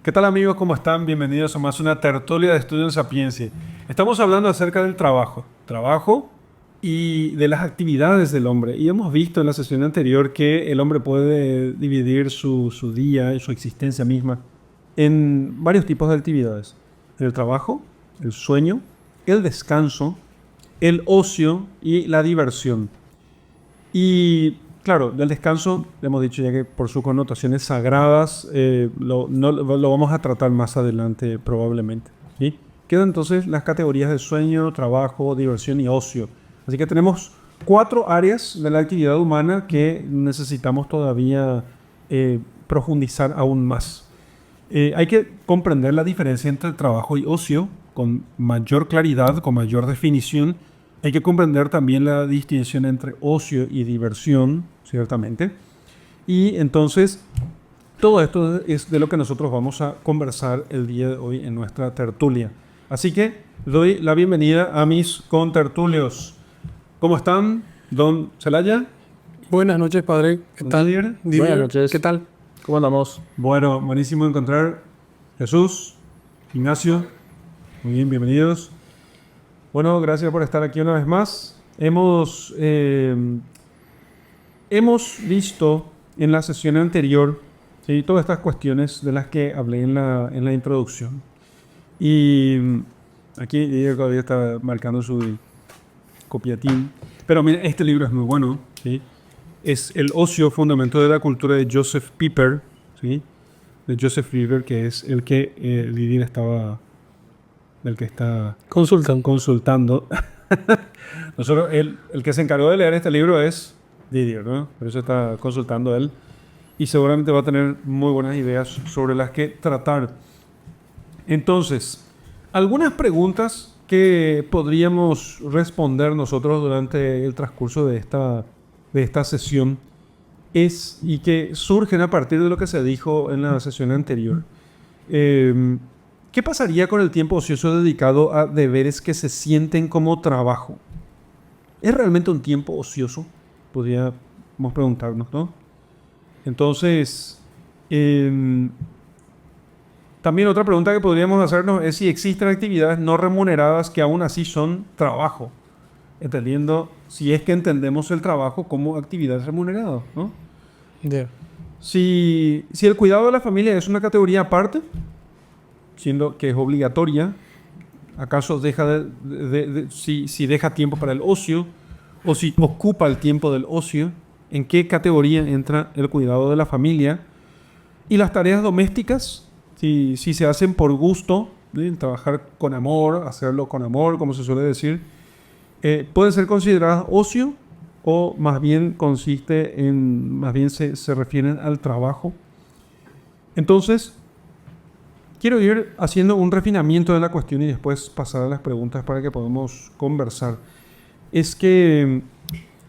¿Qué tal amigos? ¿Cómo están? Bienvenidos a más una tertulia de Estudio en Sapiencia. Estamos hablando acerca del trabajo y de las actividades del hombre. Y hemos visto en la sesión anterior que el hombre puede dividir su día y su existencia misma en varios tipos de actividades. El trabajo, el sueño, el descanso, el ocio y la diversión. Y claro, del descanso, hemos dicho ya que por sus connotaciones sagradas, lo vamos a tratar más adelante probablemente. ¿Sí? Quedan entonces las categorías de sueño, trabajo, diversión y ocio. Así que tenemos 4 áreas de la actividad humana que necesitamos todavía profundizar aún más. Hay que comprender la diferencia entre trabajo y ocio con mayor claridad, con mayor definición. Hay que comprender también la distinción entre ocio y diversión, ciertamente. Y entonces, todo esto es de lo que nosotros vamos a conversar el día de hoy en nuestra tertulia. Así que doy la bienvenida a mis contertulios. ¿Cómo están, don Celaya? Buenas noches, padre. ¿Qué tal? Didier. Buenas noches. ¿Qué tal? ¿Cómo andamos? Bueno, buenísimo encontrar Jesús, Ignacio. Muy bien, bienvenidos. Bueno, gracias por estar aquí una vez más. Hemos visto en la sesión anterior, ¿sí?, todas estas cuestiones de las que hablé en la introducción. Y aquí Diego todavía está marcando su copiatín. Pero mira, este libro es muy bueno, ¿sí? Es El ocio, fundamento de la cultura, de Joseph Pieper, ¿sí? De Joseph Pieper, que es el que Didier estaba... del que está consultando. Nosotros, el que se encargó de leer este libro es Didier, ¿no? Por eso está consultando él. Y seguramente va a tener muy buenas ideas sobre las que tratar. Entonces, algunas preguntas que podríamos responder nosotros durante el transcurso de esta sesión y que surgen a partir de lo que se dijo en la sesión anterior. ¿Qué pasaría con el tiempo ocioso dedicado a deberes que se sienten como trabajo? ¿Es realmente un tiempo ocioso? Podríamos preguntarnos, ¿no? Entonces, también otra pregunta que podríamos hacernos es si existen actividades no remuneradas que aún así son trabajo, entendiendo, si es que entendemos el trabajo como actividad remunerada, ¿no? Yeah. Si el cuidado de la familia es una categoría aparte, siendo que es obligatoria, ¿acaso deja si deja tiempo para el ocio o si ocupa el tiempo del ocio? ¿En qué categoría entra el cuidado de la familia? Y las tareas domésticas, si se hacen por gusto, trabajar con amor, hacerlo con amor, como se suele decir, pueden ser consideradas ocio o más bien se refieren al trabajo. Entonces, quiero ir haciendo un refinamiento de la cuestión y después pasar a las preguntas para que podamos conversar. Es que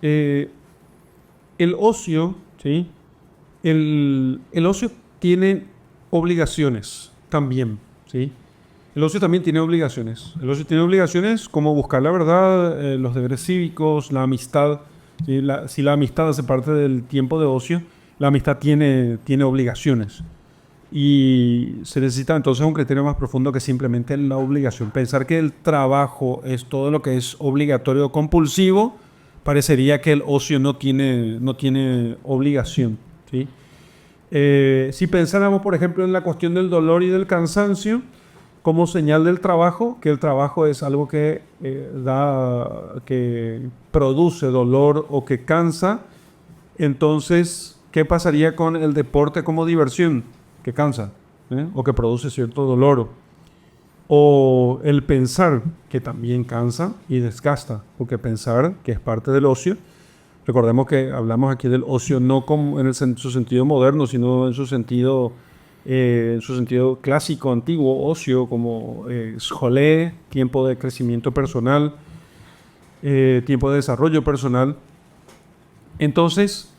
el ocio, ¿sí? El ocio tiene obligaciones también, ¿sí? El ocio también tiene obligaciones. El ocio tiene obligaciones como buscar la verdad, los deberes cívicos, la amistad. ¿Sí? Si la amistad hace parte del tiempo de ocio, la amistad tiene obligaciones. Y se necesita entonces un criterio más profundo que simplemente la obligación. Pensar que el trabajo es todo lo que es obligatorio o compulsivo, parecería que el ocio no tiene obligación, ¿sí? Si pensáramos, por ejemplo, en la cuestión del dolor y del cansancio como señal del trabajo, que el trabajo es algo que produce dolor o que cansa, entonces, ¿qué pasaría con el deporte como diversión? Que cansa, o que produce cierto dolor, o el pensar, que también cansa y desgasta, porque pensar, que es parte del ocio, recordemos que hablamos aquí del ocio no como su sentido moderno, sino en su sentido clásico, antiguo, ocio, como scholé, tiempo de crecimiento personal, tiempo de desarrollo personal. Entonces,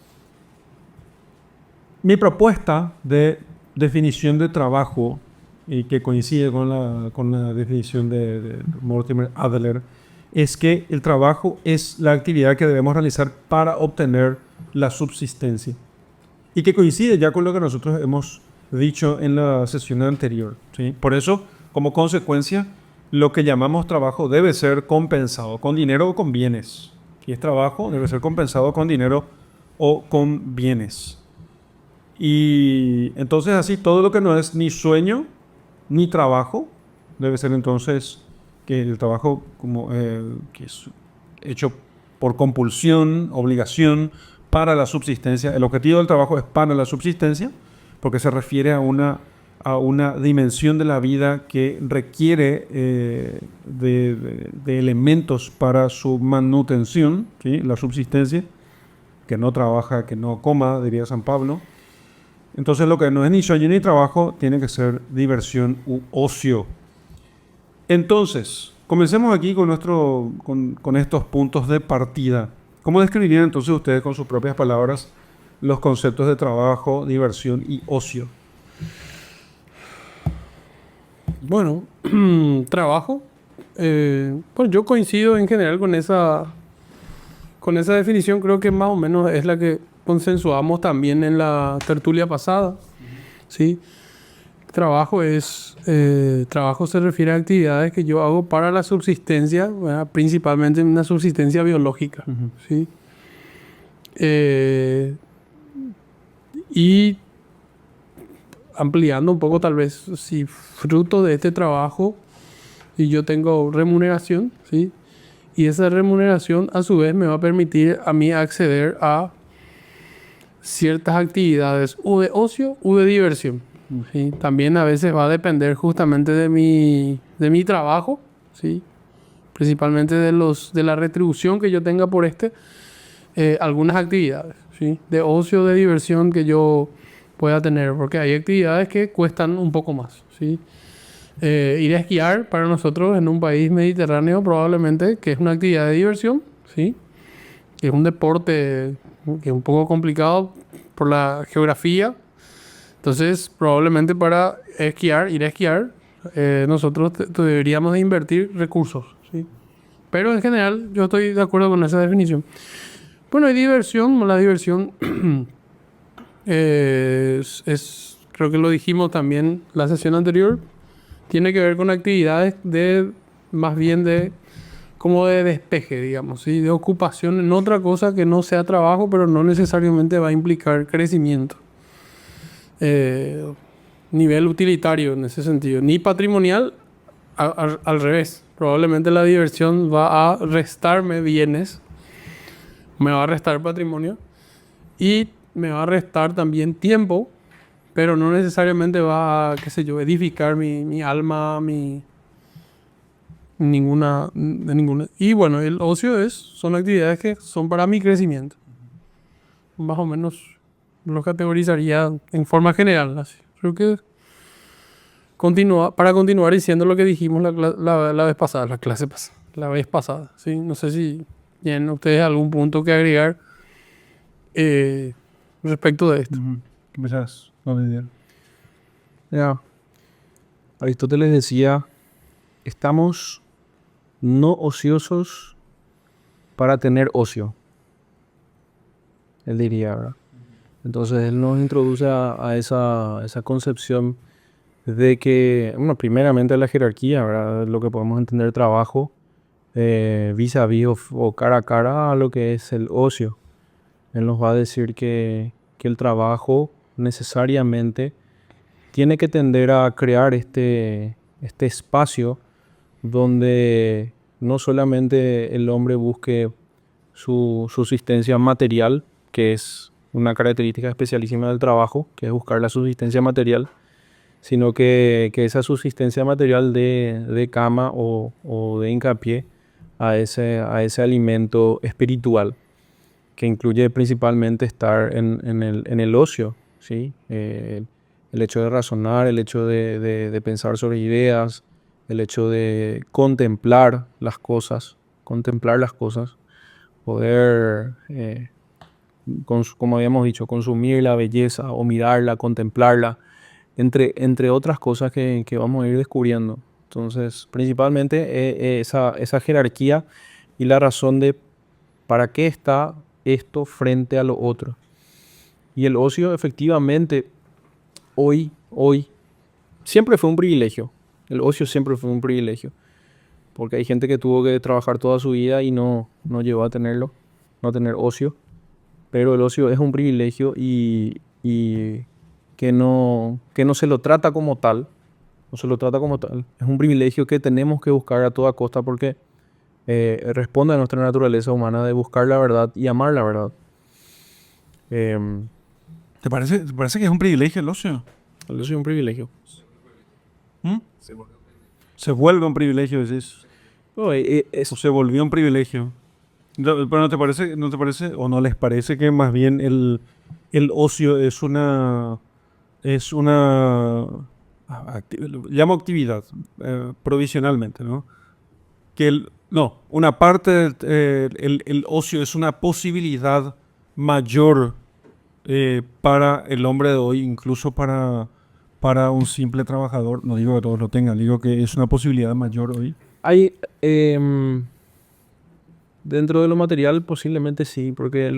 mi propuesta de definición de trabajo, y que coincide con la definición de Mortimer Adler, es que el trabajo es la actividad que debemos realizar para obtener la subsistencia. Y que coincide ya con lo que nosotros hemos dicho en la sesión anterior, ¿sí? Por eso, como consecuencia, lo que llamamos trabajo debe ser compensado con dinero o con bienes. Si es trabajo, debe ser compensado con dinero o con bienes. Y entonces así todo lo que no es ni sueño ni trabajo debe ser entonces que el trabajo como que es hecho por compulsión, obligación para la subsistencia. El objetivo del trabajo es para la subsistencia porque se refiere a una dimensión de la vida que requiere de elementos para su manutención, ¿sí? La subsistencia, que no trabaja, que no coma, diría San Pablo. Entonces lo que no es ni sueño ni trabajo tiene que ser diversión u ocio. Entonces, comencemos aquí con estos puntos de partida. ¿Cómo describirían entonces ustedes con sus propias palabras los conceptos de trabajo, diversión y ocio? Bueno, trabajo. Pues yo coincido en general con esa definición. Creo que más o menos es la que consensuamos también en la tertulia pasada. ¿Sí? Trabajo se refiere a actividades que yo hago para la subsistencia, ¿verdad? Principalmente una subsistencia biológica. ¿Sí? Y ampliando un poco tal vez, si fruto de este trabajo y yo tengo remuneración, ¿sí? Y esa remuneración a su vez me va a permitir a mí acceder a ciertas actividades o de ocio o de diversión, ¿sí? También a veces va a depender justamente de mi trabajo, ¿sí? Principalmente de la retribución que yo tenga por algunas actividades, ¿sí? De ocio o de diversión que yo pueda tener, porque hay actividades que cuestan un poco más, ¿sí? Ir a esquiar para nosotros en un país mediterráneo probablemente que es una actividad de diversión, ¿sí? Que es un deporte que es un poco complicado por la geografía. Entonces probablemente para ir a esquiar, nosotros deberíamos de invertir recursos, ¿sí? Pero en general yo estoy de acuerdo con esa definición. Bueno, hay diversión. La diversión creo que lo dijimos también la sesión anterior, tiene que ver con actividades más bien como de despeje, digamos, ¿sí? De ocupación en otra cosa que no sea trabajo, pero no necesariamente va a implicar crecimiento. Nivel utilitario en ese sentido, ni patrimonial, al revés. Probablemente la diversión va a restarme bienes, me va a restar patrimonio y me va a restar también tiempo, pero no necesariamente va a, qué sé yo, edificar mi alma, ninguna. Y bueno, el ocio son actividades que son para mi crecimiento. Más o menos lo categorizaría en forma general, así. Creo que para continuar diciendo lo que dijimos la vez pasada, la vez pasada, ¿sí? No sé si tienen ustedes algún punto que agregar respecto de esto. ¿Qué pensás, Gabriel? Ya, Aristóteles decía, estamos no ociosos para tener ocio. Él diría, ¿verdad? Entonces él nos introduce a esa concepción de que, bueno, primeramente la jerarquía, ¿verdad? Lo que podemos entender trabajo vis a vis o cara a cara a lo que es el ocio. Él nos va a decir que el trabajo necesariamente tiene que tender a crear este espacio donde no solamente el hombre busque su subsistencia material, que es una característica especialísima del trabajo, que es buscar la subsistencia material, sino que esa subsistencia material de cama o de hincapié a ese alimento espiritual, que incluye principalmente estar en el ocio, ¿sí? El hecho de razonar, el hecho de pensar sobre ideas, el hecho de contemplar las cosas, poder, como habíamos dicho, consumir la belleza o mirarla, contemplarla, entre otras cosas que vamos a ir descubriendo. Entonces, principalmente esa jerarquía y la razón de para qué está esto frente a lo otro. Y el ocio efectivamente hoy, siempre fue un privilegio. El ocio siempre fue un privilegio. Porque hay gente que tuvo que trabajar toda su vida y no llegó a tenerlo, no tener ocio. Pero el ocio es un privilegio y que no se lo trata como tal. No se lo trata como tal. Es un privilegio que tenemos que buscar a toda costa porque responde a nuestra naturaleza humana de buscar la verdad y amar la verdad. ¿Te parece que es un privilegio el ocio? El ocio es un privilegio. ¿Mm? Se vuelve un privilegio, decís. No, O se volvió un privilegio. Pero ¿no te parece, o no les parece que más bien el ocio llamo actividad, provisionalmente, ¿no? No, una parte el ocio es una posibilidad mayor para el hombre de hoy, incluso para un simple trabajador. No digo que todos lo tengan, digo que es una posibilidad mayor hoy. hay, dentro de lo material posiblemente sí, porque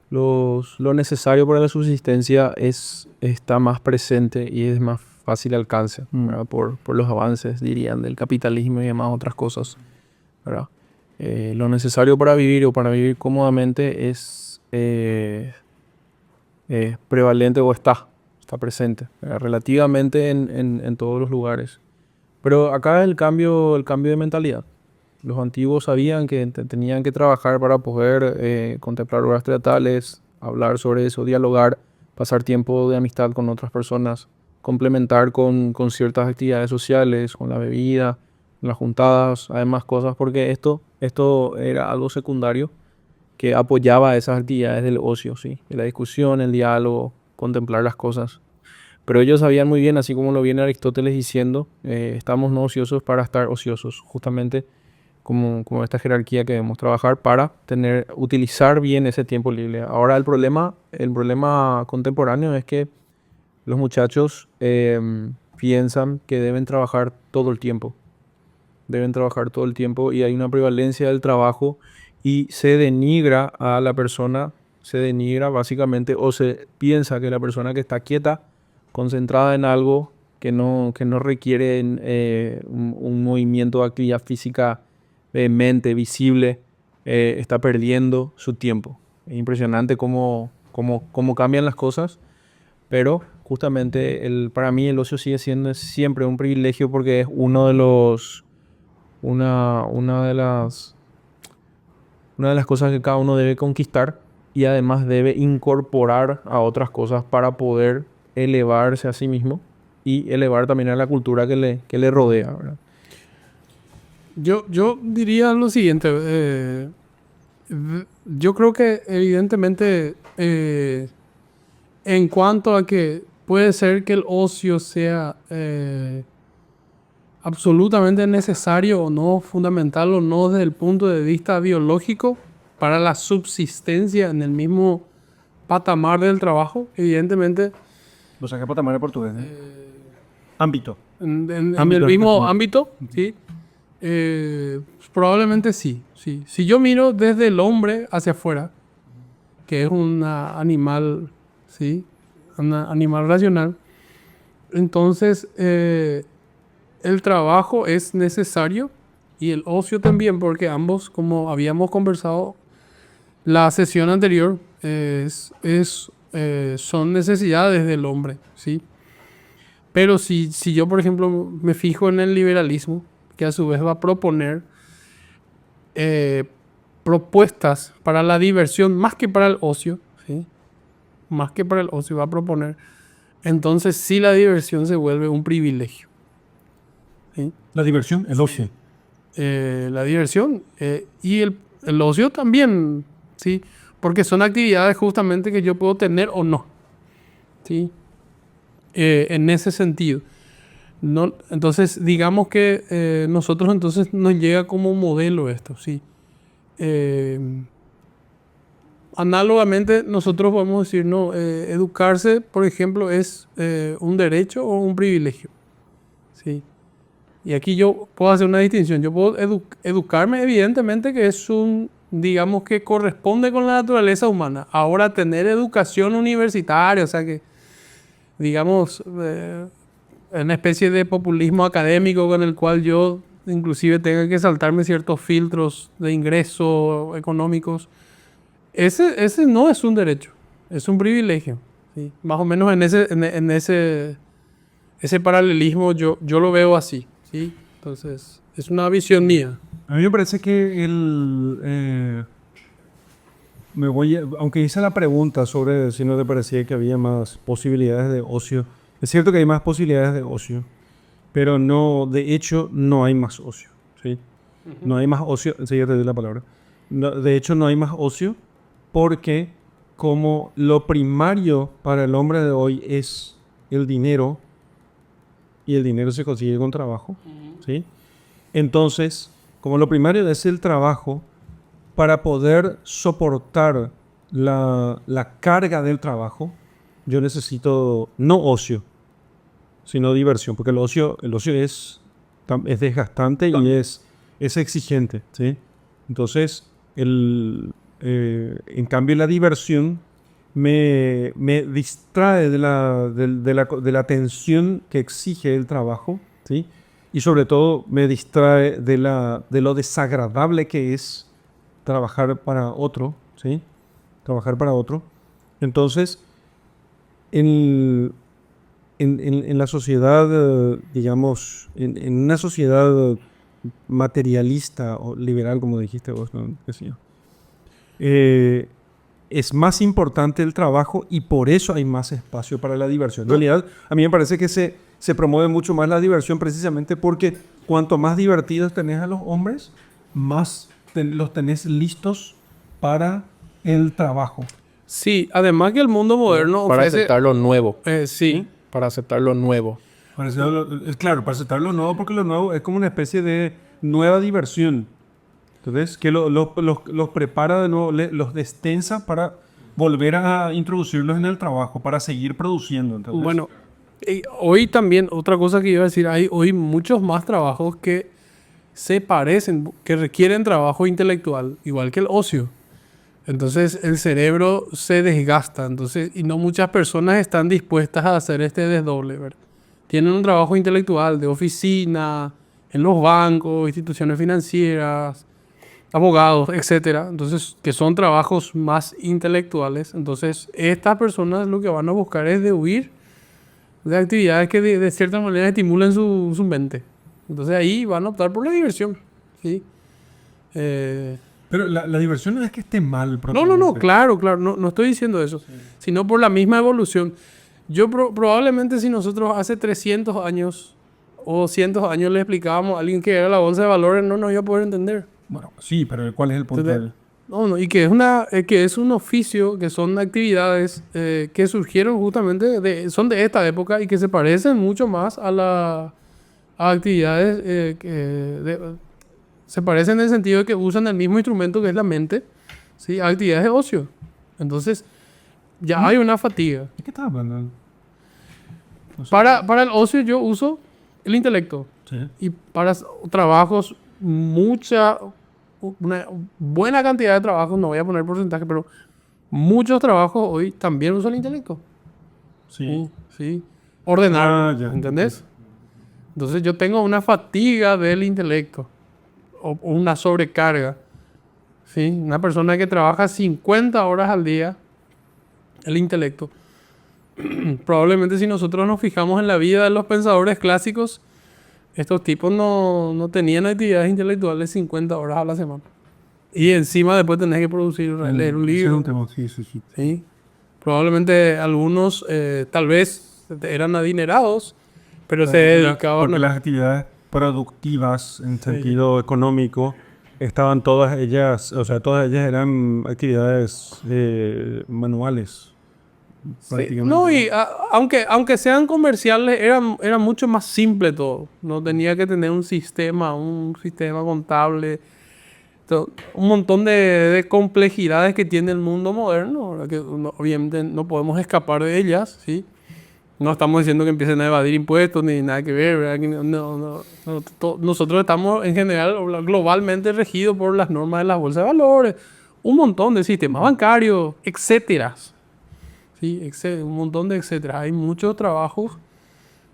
lo necesario para la subsistencia está más presente y es más fácil alcance, ¿verdad? Por los avances, dirían, del capitalismo y demás otras cosas, ¿verdad? Lo necesario para vivir o para vivir cómodamente es prevalente o está presente, ¿verdad? Relativamente en todos los lugares. Pero acá el cambio de mentalidad. Los antiguos sabían que tenían que trabajar para poder contemplar obras teatrales, hablar sobre eso, dialogar, pasar tiempo de amistad con otras personas, complementar con ciertas actividades sociales, con la bebida, las juntadas, además cosas, porque esto era algo secundario que apoyaba esas actividades del ocio, ¿sí? De la discusión, el diálogo, contemplar las cosas. Pero ellos sabían muy bien, así como lo viene Aristóteles diciendo, estamos no ociosos para estar ociosos, justamente como esta jerarquía que debemos trabajar para utilizar bien ese tiempo libre. Ahora el problema contemporáneo es que los muchachos piensan que deben trabajar todo el tiempo. Deben trabajar todo el tiempo y hay una prevalencia del trabajo y se denigra a la persona, se denigra básicamente o se piensa que la persona que está quieta, concentrada en algo que no requiere un movimiento de actividad física mente, visible, está perdiendo su tiempo. Es impresionante cómo cambian las cosas, pero justamente para mí el ocio sigue siendo siempre un privilegio porque es una de las cosas que cada uno debe conquistar y además debe incorporar a otras cosas para poder elevarse a sí mismo y elevar también a la cultura que le rodea, ¿verdad? Yo diría lo siguiente. Yo creo que evidentemente en cuanto a que puede ser que el ocio sea absolutamente necesario o no, fundamental o no desde el punto de vista biológico para la subsistencia en el mismo patamar del trabajo, evidentemente Lo saqué por tamar portugués. Ámbito. en Ámbito el mismo del ámbito, ¿sí? Probablemente sí, sí. Si yo miro desde el hombre hacia afuera, que es un animal, ¿sí? Un animal racional, entonces el trabajo es necesario y el ocio también, porque ambos, como habíamos conversado la sesión anterior, son necesidades del hombre, ¿sí? Pero si yo, por ejemplo, me fijo en el liberalismo, que a su vez va a proponer propuestas para la diversión más que para el ocio, ¿sí? Más que para el ocio va a proponer. Entonces sí, la diversión se vuelve un privilegio, ¿sí? La diversión, el ocio. La diversión y el ocio también, ¿sí? Porque son actividades justamente que yo puedo tener o no, ¿sí? En ese sentido. No, entonces, digamos que nosotros entonces nos llega como modelo esto, ¿sí? Análogamente, nosotros podemos decir, no, educarse, por ejemplo, es un derecho o un privilegio, ¿sí? Y aquí yo puedo hacer una distinción. Yo puedo educarme, evidentemente, que es digamos que corresponde con la naturaleza humana. Ahora, tener educación universitaria, o sea que digamos, una especie de populismo académico con el cual yo inclusive tenga que saltarme ciertos filtros de ingresos económicos. Ese no es un derecho, es un privilegio. ¿Sí? Más o menos en ese paralelismo yo lo veo así. ¿Sí? Entonces, es una visión mía. A mí me parece que aunque hice la pregunta sobre si no te parecía que había más posibilidades de ocio, es cierto que hay más posibilidades de ocio, pero no, de hecho, no hay más ocio, ¿sí? No hay más ocio, sí, ya te doy la palabra. No, de hecho, no hay más ocio porque como lo primario para el hombre de hoy es el dinero, y el dinero se consigue con trabajo, ¿sí? Entonces, como lo primario es el trabajo, para poder soportar la carga del trabajo, yo necesito no ocio, sino diversión, porque el ocio es desgastante y es exigente, ¿sí? Entonces, en cambio la diversión me distrae de la tensión que exige el trabajo, ¿sí? Y sobre todo me distrae de lo desagradable que es trabajar para otro, ¿sí? Trabajar para otro. Entonces, en la sociedad, digamos, en una sociedad materialista o liberal, como dijiste vos, ¿no? Es más importante el trabajo y por eso hay más espacio para la diversión. En realidad, a mí me parece que se promueve mucho más la diversión precisamente porque cuanto más divertidos tenés a los hombres, más los tenés listos para el trabajo. Sí, además que el mundo moderno Para ofrece... aceptar lo nuevo. Sí. Para aceptar lo nuevo. Claro, para aceptar lo nuevo, porque lo nuevo es como una especie de nueva diversión. Entonces, que los prepara de nuevo, los destensa para volver a introducirlos en el trabajo, para seguir produciendo. ¿Entendés? Bueno, hoy también, otra cosa que iba a decir, hay hoy muchos más trabajos que se parecen, que requieren trabajo intelectual, igual que el ocio. Entonces el cerebro se desgasta, y no muchas personas están dispuestas a hacer este desdoble, ¿verdad? Tienen un trabajo intelectual de oficina, en los bancos, instituciones financieras, abogados, etcétera. Entonces, que son trabajos más intelectuales. Entonces, estas personas lo que van a buscar es de huir de actividades que de cierta manera estimulen su mente. Entonces, ahí van a optar por la diversión, ¿sí? Pero la diversión no es que esté mal. No, claro, no estoy diciendo eso, sí. Sino por la misma evolución. Yo probablemente si nosotros hace 300 años o 200 años le explicábamos a alguien que era la bolsa de valores, no nos iba a poder entender. Bueno, sí, pero ¿cuál es el punto? Entonces, y que es un oficio, que son actividades que surgieron justamente, son de esta época y que se parecen mucho más a actividades se parecen en el sentido de que usan el mismo instrumento que es la mente, ¿sí? A actividades de ocio. Entonces, ya hay una fatiga. ¿De qué estás hablando? Para el ocio yo uso el intelecto. Sí. Y para trabajos, una buena cantidad de trabajos, no voy a poner porcentaje, pero muchos trabajos hoy también usan el intelecto. Sí. Sí. Ordenar, ya. ¿entendés? Entonces yo tengo una fatiga del intelecto o una sobrecarga. ¿Sí? Una persona que trabaja 50 horas al día, el intelecto. Probablemente si nosotros nos fijamos en la vida de los pensadores clásicos, estos tipos no tenían actividades intelectuales 50 horas a la semana. Y encima después tenés que leer un libro. Sí. Probablemente algunos tal vez eran adinerados, pero se dedicaban... Porque las actividades productivas en sentido económico estaban todas ellas, o sea, todas ellas eran actividades manuales. Sí. No, y aunque sean comerciales, era mucho más simple todo. No tenía que tener un sistema contable. Un montón de complejidades que tiene el mundo moderno, ¿verdad? Que obviamente no podemos escapar de ellas, ¿sí? No estamos diciendo que empiecen a evadir impuestos ni nada que ver, ¿verdad? Nosotros estamos en general globalmente regidos por las normas de las bolsas de valores, un montón de sistemas bancarios, etcétera. ¿sí? Un montón de etcétera. Hay muchos trabajos,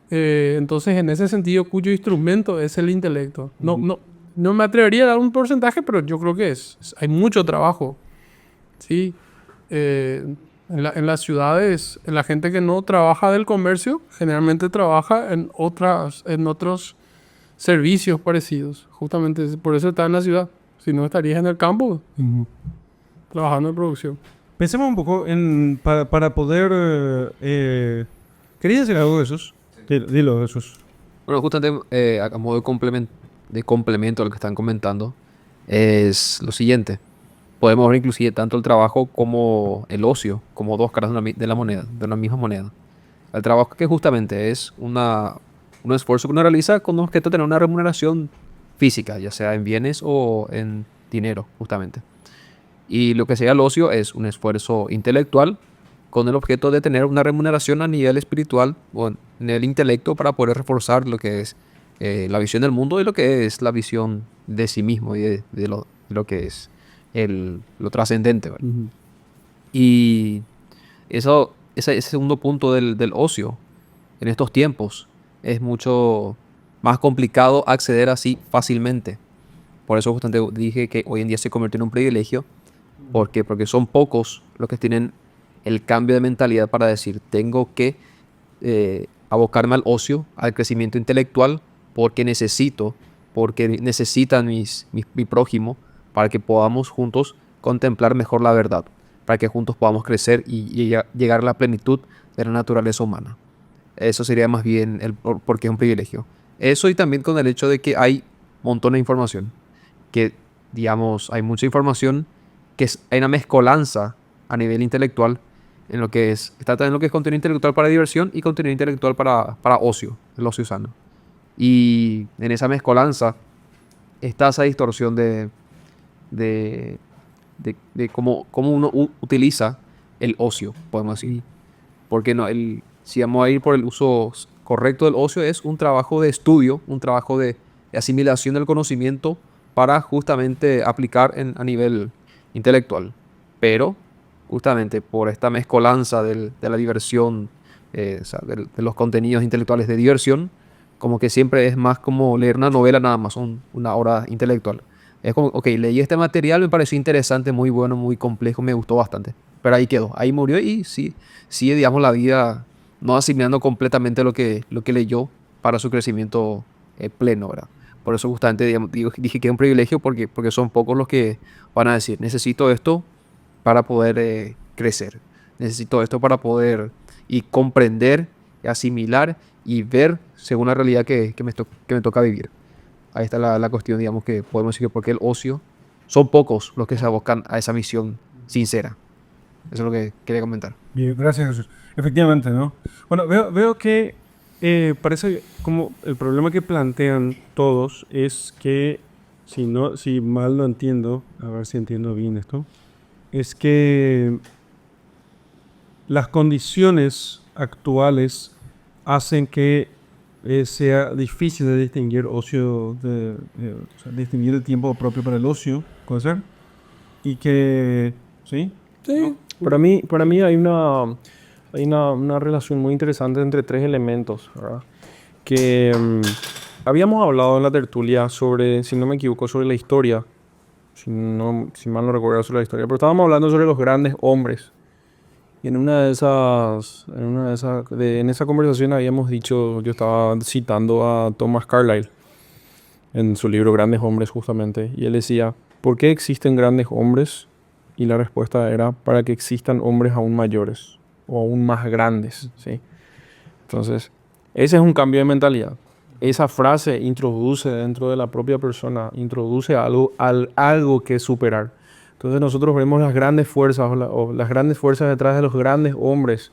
entonces en ese sentido, cuyo instrumento es el intelecto. No me atrevería a dar un porcentaje, pero yo creo que hay mucho trabajo, ¿sí? En las ciudades, la gente que no trabaja del comercio, generalmente trabaja en otros servicios parecidos. Justamente por eso está en la ciudad. Si no, estarías en el campo trabajando en producción. Pensemos un poco para poder... ¿querías decir algo, Jesús? Dilo, Jesús. Bueno, justamente a modo de complemento a lo que están comentando, es lo siguiente. Podemos ver inclusive tanto el trabajo como el ocio, como dos caras de la moneda, de una misma moneda. El trabajo que justamente es un esfuerzo que uno realiza con objeto de tener una remuneración física, ya sea en bienes o en dinero, justamente. Y lo que sería el ocio es un esfuerzo intelectual con el objeto de tener una remuneración a nivel espiritual o en el intelecto para poder reforzar lo que es la visión del mundo y lo que es la visión de sí mismo y de lo que es lo trascendente, ¿verdad? Y ese segundo punto del ocio en estos tiempos es mucho más complicado acceder así fácilmente. Por eso justamente dije que hoy en día se convirtió en un privilegio. ¿Por qué? Porque son pocos los que tienen el cambio de mentalidad para decir, tengo que abocarme al ocio, al crecimiento intelectual, porque necesitan mi prójimo, para que podamos juntos contemplar mejor la verdad, para que juntos podamos crecer y llegar a la plenitud de la naturaleza humana. Eso sería más bien porque es un privilegio. Eso, y también con el hecho de que hay un montón de información, que digamos, hay mucha información hay una mezcolanza a nivel intelectual en lo que está también lo que es contenido intelectual para diversión y contenido intelectual para ocio, el ocio sano. Y en esa mezcolanza está esa distorsión de cómo uno utiliza el ocio, podemos decir. Porque si vamos a ir por el uso correcto del ocio, es un trabajo de estudio, un trabajo de asimilación del conocimiento para justamente aplicar a nivel intelectual. Pero justamente por esta mezcolanza de la diversión, o sea, de los contenidos intelectuales de diversión, como que siempre es más como leer una novela nada más, una obra intelectual. Es como, ok, leí este material, me pareció interesante, muy bueno, muy complejo, me gustó bastante. Pero ahí quedó, ahí murió y sí, sigue, digamos, la vida no asimilando completamente lo que leyó para su crecimiento pleno, ¿verdad? Por eso justamente dije que es un privilegio porque son pocos los que van a decir, necesito esto para poder crecer. Necesito esto para poder y comprender, asimilar y ver según la realidad que me toca vivir. Ahí está la cuestión, digamos, que podemos decir que porque el ocio, son pocos los que se abocan a esa misión sincera. Eso es lo que quería comentar. Bien, gracias, Jesús. Efectivamente, ¿no? Bueno, veo que parece como el problema que plantean todos es que, si mal no entiendo, a ver si entiendo bien esto, es que las condiciones actuales hacen que sea difícil de distinguir ocio, o sea, distinguir el tiempo propio para el ocio, ¿puede ser? Y que, ¿sí? Sí. Para mí hay una relación muy interesante entre tres elementos, ¿verdad? Que habíamos hablado en la tertulia sobre, si no me equivoco, sobre la historia. Si mal no recuerdo, sobre la historia. Pero estábamos hablando sobre los grandes hombres. Y en esa conversación habíamos dicho, yo estaba citando a Thomas Carlyle en su libro Grandes Hombres, justamente. Y él decía, ¿por qué existen grandes hombres? Y la respuesta era, para que existan hombres aún mayores o aún más grandes, ¿sí? Entonces, ese es un cambio de mentalidad. Esa frase introduce dentro de la propia persona, introduce algo que superar. Entonces nosotros vemos las grandes fuerzas o las grandes fuerzas detrás de los grandes hombres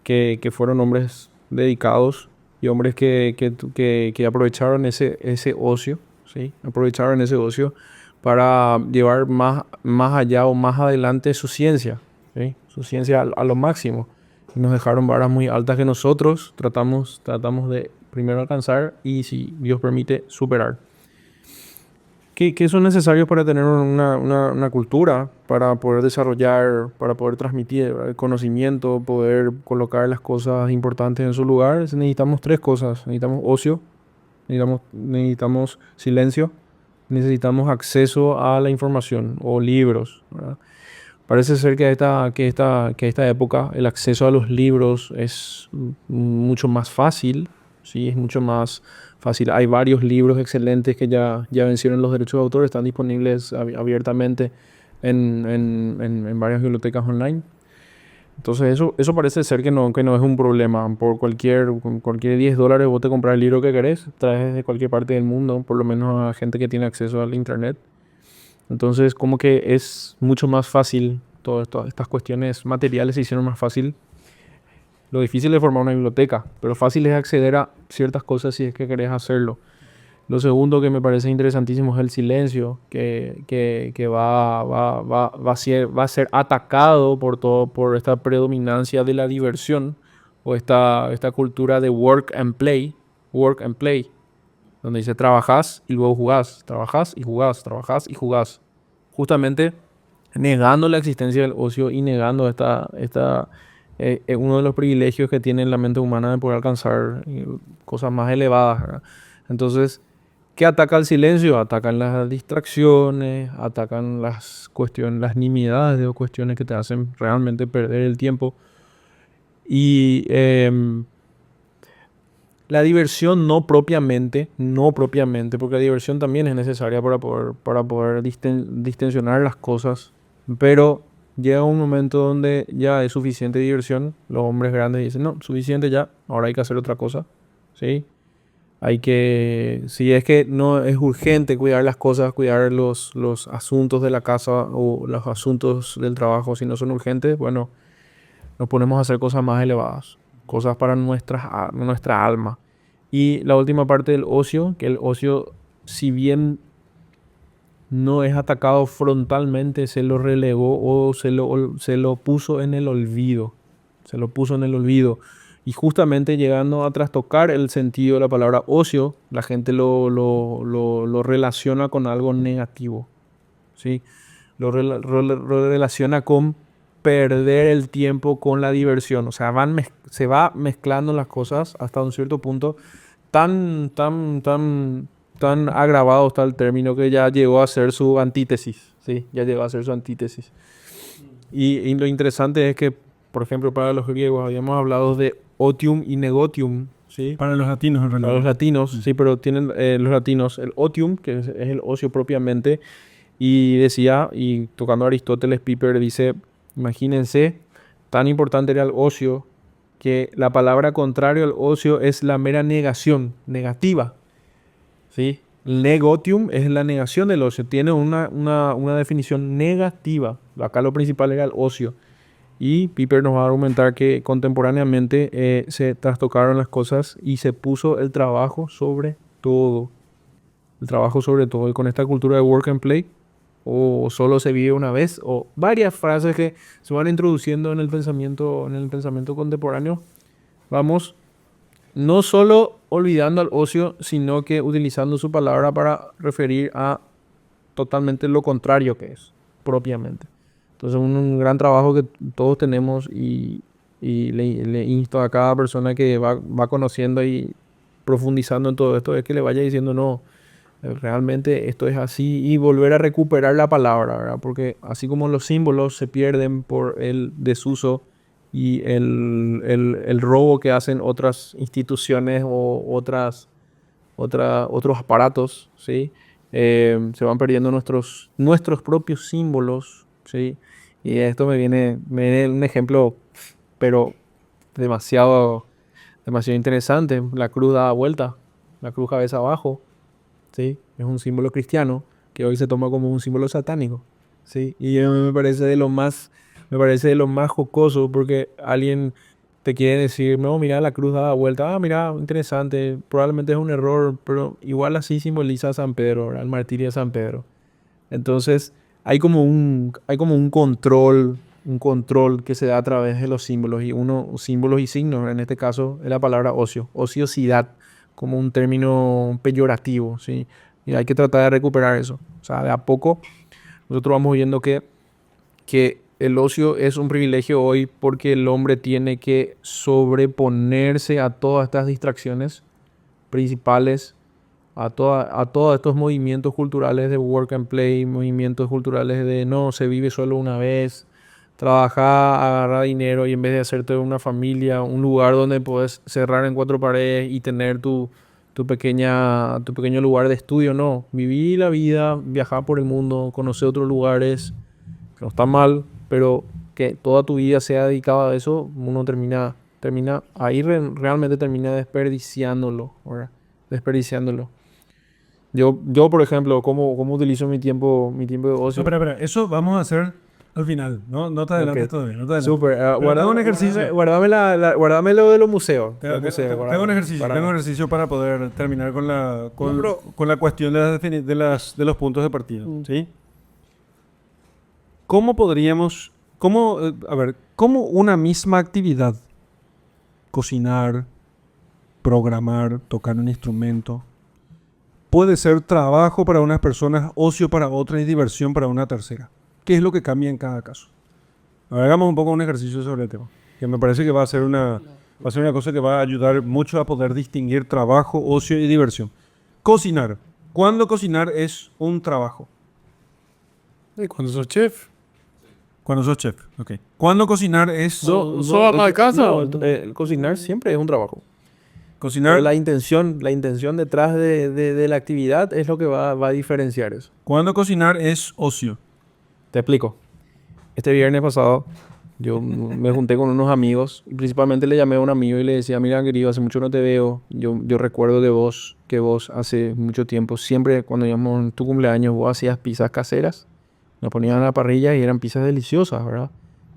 que fueron hombres dedicados y hombres que aprovecharon ese ocio, ¿sí? Aprovecharon ese ocio para llevar más allá o más adelante su ciencia, ¿sí? Su ciencia a lo máximo. Y nos dejaron varas muy altas que nosotros tratamos de primero alcanzar y, si Dios permite, superar. que son necesarios para tener una cultura, para poder desarrollar, para poder transmitir el conocimiento, poder colocar las cosas importantes en su lugar. Necesitamos tres cosas. Necesitamos ocio, necesitamos silencio, necesitamos acceso a la información o libros, ¿verdad? Parece ser que esta época el acceso a los libros es mucho más fácil, ¿sí? Es mucho más fácil. Hay varios libros excelentes que ya vencieron los derechos de autor, están disponibles abiertamente en varias bibliotecas online. Entonces eso parece ser que no es un problema. Con cualquier $10 vos te compras el libro que querés, traes de cualquier parte del mundo, por lo menos a gente que tiene acceso al internet. Entonces como que es mucho más fácil, todas estas cuestiones materiales se hicieron más fácil. Lo difícil es formar una biblioteca, pero fácil es acceder a ciertas cosas si es que querés hacerlo. Lo segundo que me parece interesantísimo es el silencio, que va a ser atacado por esta predominancia de la diversión o esta cultura de work and play, donde dice trabajás y luego jugás, trabajás y jugás, trabajás y jugás. Justamente negando la existencia del ocio y negando uno de los privilegios que tiene la mente humana de poder alcanzar cosas más elevadas, ¿verdad? Entonces, ¿qué ataca el silencio? Atacan las distracciones, atacan las cuestiones, las nimiedades o cuestiones que te hacen realmente perder el tiempo. Y la diversión no propiamente, porque la diversión también es necesaria para poder distensionar las cosas, pero llega un momento donde ya es suficiente diversión. Los hombres grandes dicen, no, suficiente ya, ahora hay que hacer otra cosa, ¿sí? Si es que no es urgente cuidar las cosas, cuidar los asuntos de la casa o los asuntos del trabajo, si no son urgentes, bueno, nos ponemos a hacer cosas más elevadas, cosas para nuestra alma. Y la última parte del ocio, que el ocio, si bien no es atacado frontalmente, se lo relegó o se lo puso en el olvido. Se lo puso en el olvido. Y justamente llegando a trastocar el sentido de la palabra ocio, la gente lo relaciona con algo negativo, ¿sí? Lo relaciona con perder el tiempo con la diversión. O sea, se va mezclando las cosas hasta un cierto punto. Tan agravado está el término que ya llegó a ser su antítesis, ¿sí? Ya llegó a ser su antítesis. Y lo interesante es que, por ejemplo, para los griegos habíamos hablado de otium y negotium, ¿sí? Para los latinos, en realidad. Para los latinos, sí, pero tienen los latinos el otium, que es el ocio propiamente, y decía, y tocando a Aristóteles, Piper dice, imagínense, tan importante era el ocio, que la palabra contrario al ocio es la mera negación, negativa, ¿sí? Negotium es la negación del ocio, tiene una definición negativa. Acá lo principal era el ocio. Y Piper nos va a argumentar que contemporáneamente se trastocaron las cosas y se puso el trabajo sobre todo. El trabajo sobre todo. Y con esta cultura de work and play, o solo se vive una vez, o varias frases que se van introduciendo en el pensamiento contemporáneo, vamos no solo olvidando al ocio, sino que utilizando su palabra para referir a totalmente lo contrario que es, propiamente. Entonces un gran trabajo que todos tenemos y le insto a cada persona que va conociendo y profundizando en todo esto, es que le vaya diciendo, no, realmente esto es así, y volver a recuperar la palabra, ¿verdad? Porque así como los símbolos se pierden por el desuso y el robo que hacen otras instituciones o otros aparatos, ¿sí? Se van perdiendo nuestros propios símbolos, ¿sí? Y esto me viene un ejemplo, pero demasiado interesante. La cruz da vuelta, la cruz cabeza abajo, ¿sí? Es un símbolo cristiano que hoy se toma como un símbolo satánico, ¿sí? Y a mí me parece de lo más jocoso, porque alguien te quiere decir, no, mira, la cruz da vuelta, mira, interesante, probablemente es un error, pero igual así simboliza a San Pedro, ¿verdad? El martirio de San Pedro. Entonces, hay como un control que se da a través de los símbolos, símbolos y signos, en este caso es la palabra ocio, ociosidad, como un término peyorativo, ¿sí? Y hay que tratar de recuperar eso. O sea, de a poco nosotros vamos viendo que el ocio es un privilegio hoy porque el hombre tiene que sobreponerse a todas estas distracciones principales, a todos estos movimientos culturales de work and play, movimientos culturales de no, se vive solo una vez, trabajar, agarrar dinero y en vez de hacerte una familia, un lugar donde puedes cerrar en 4 paredes y tener tu pequeño lugar de estudio, no. Vivir la vida, viajar por el mundo, conocer otros lugares, que no está mal, pero que toda tu vida sea dedicada a eso, uno termina ahí realmente termina desperdiciándolo, ¿verdad? Desperdiciándolo. Yo por ejemplo, ¿cómo utilizo mi tiempo de ocio? No, espera, eso vamos a hacer al final, no te adelantes Ok. todavía, no te adelantes. Súper. Pero tengo un ejercicio. Guardame lo de los museos. Tengo un ejercicio para poder terminar con la cuestión de los puntos de partida, ¿sí? ¿Cómo podríamos, cómo una misma actividad, cocinar, programar, tocar un instrumento, puede ser trabajo para unas personas, ocio para otras y diversión para una tercera? ¿Qué es lo que cambia en cada caso? Hagamos un poco un ejercicio sobre el tema, que me parece que va a ser una cosa que va a ayudar mucho a poder distinguir trabajo, ocio y diversión. Cocinar. ¿Cuándo cocinar es un trabajo? Y cuando sos chef. Cuando sos chef, ok. ¿Cuándo cocinar es ¿Sos ama de casa? El cocinar siempre es un trabajo. cocinar? Pero la intención detrás de la actividad es lo que va a diferenciar eso. ¿Cuándo cocinar es ocio? Te explico. Este viernes pasado yo me junté con unos amigos y principalmente le llamé a un amigo y le decía, mira querido, hace mucho no te veo. Yo recuerdo de vos que vos hace mucho tiempo, siempre cuando íbamos en tu cumpleaños, vos hacías pizzas caseras. Nos ponían a la parrilla y eran pizzas deliciosas, ¿verdad?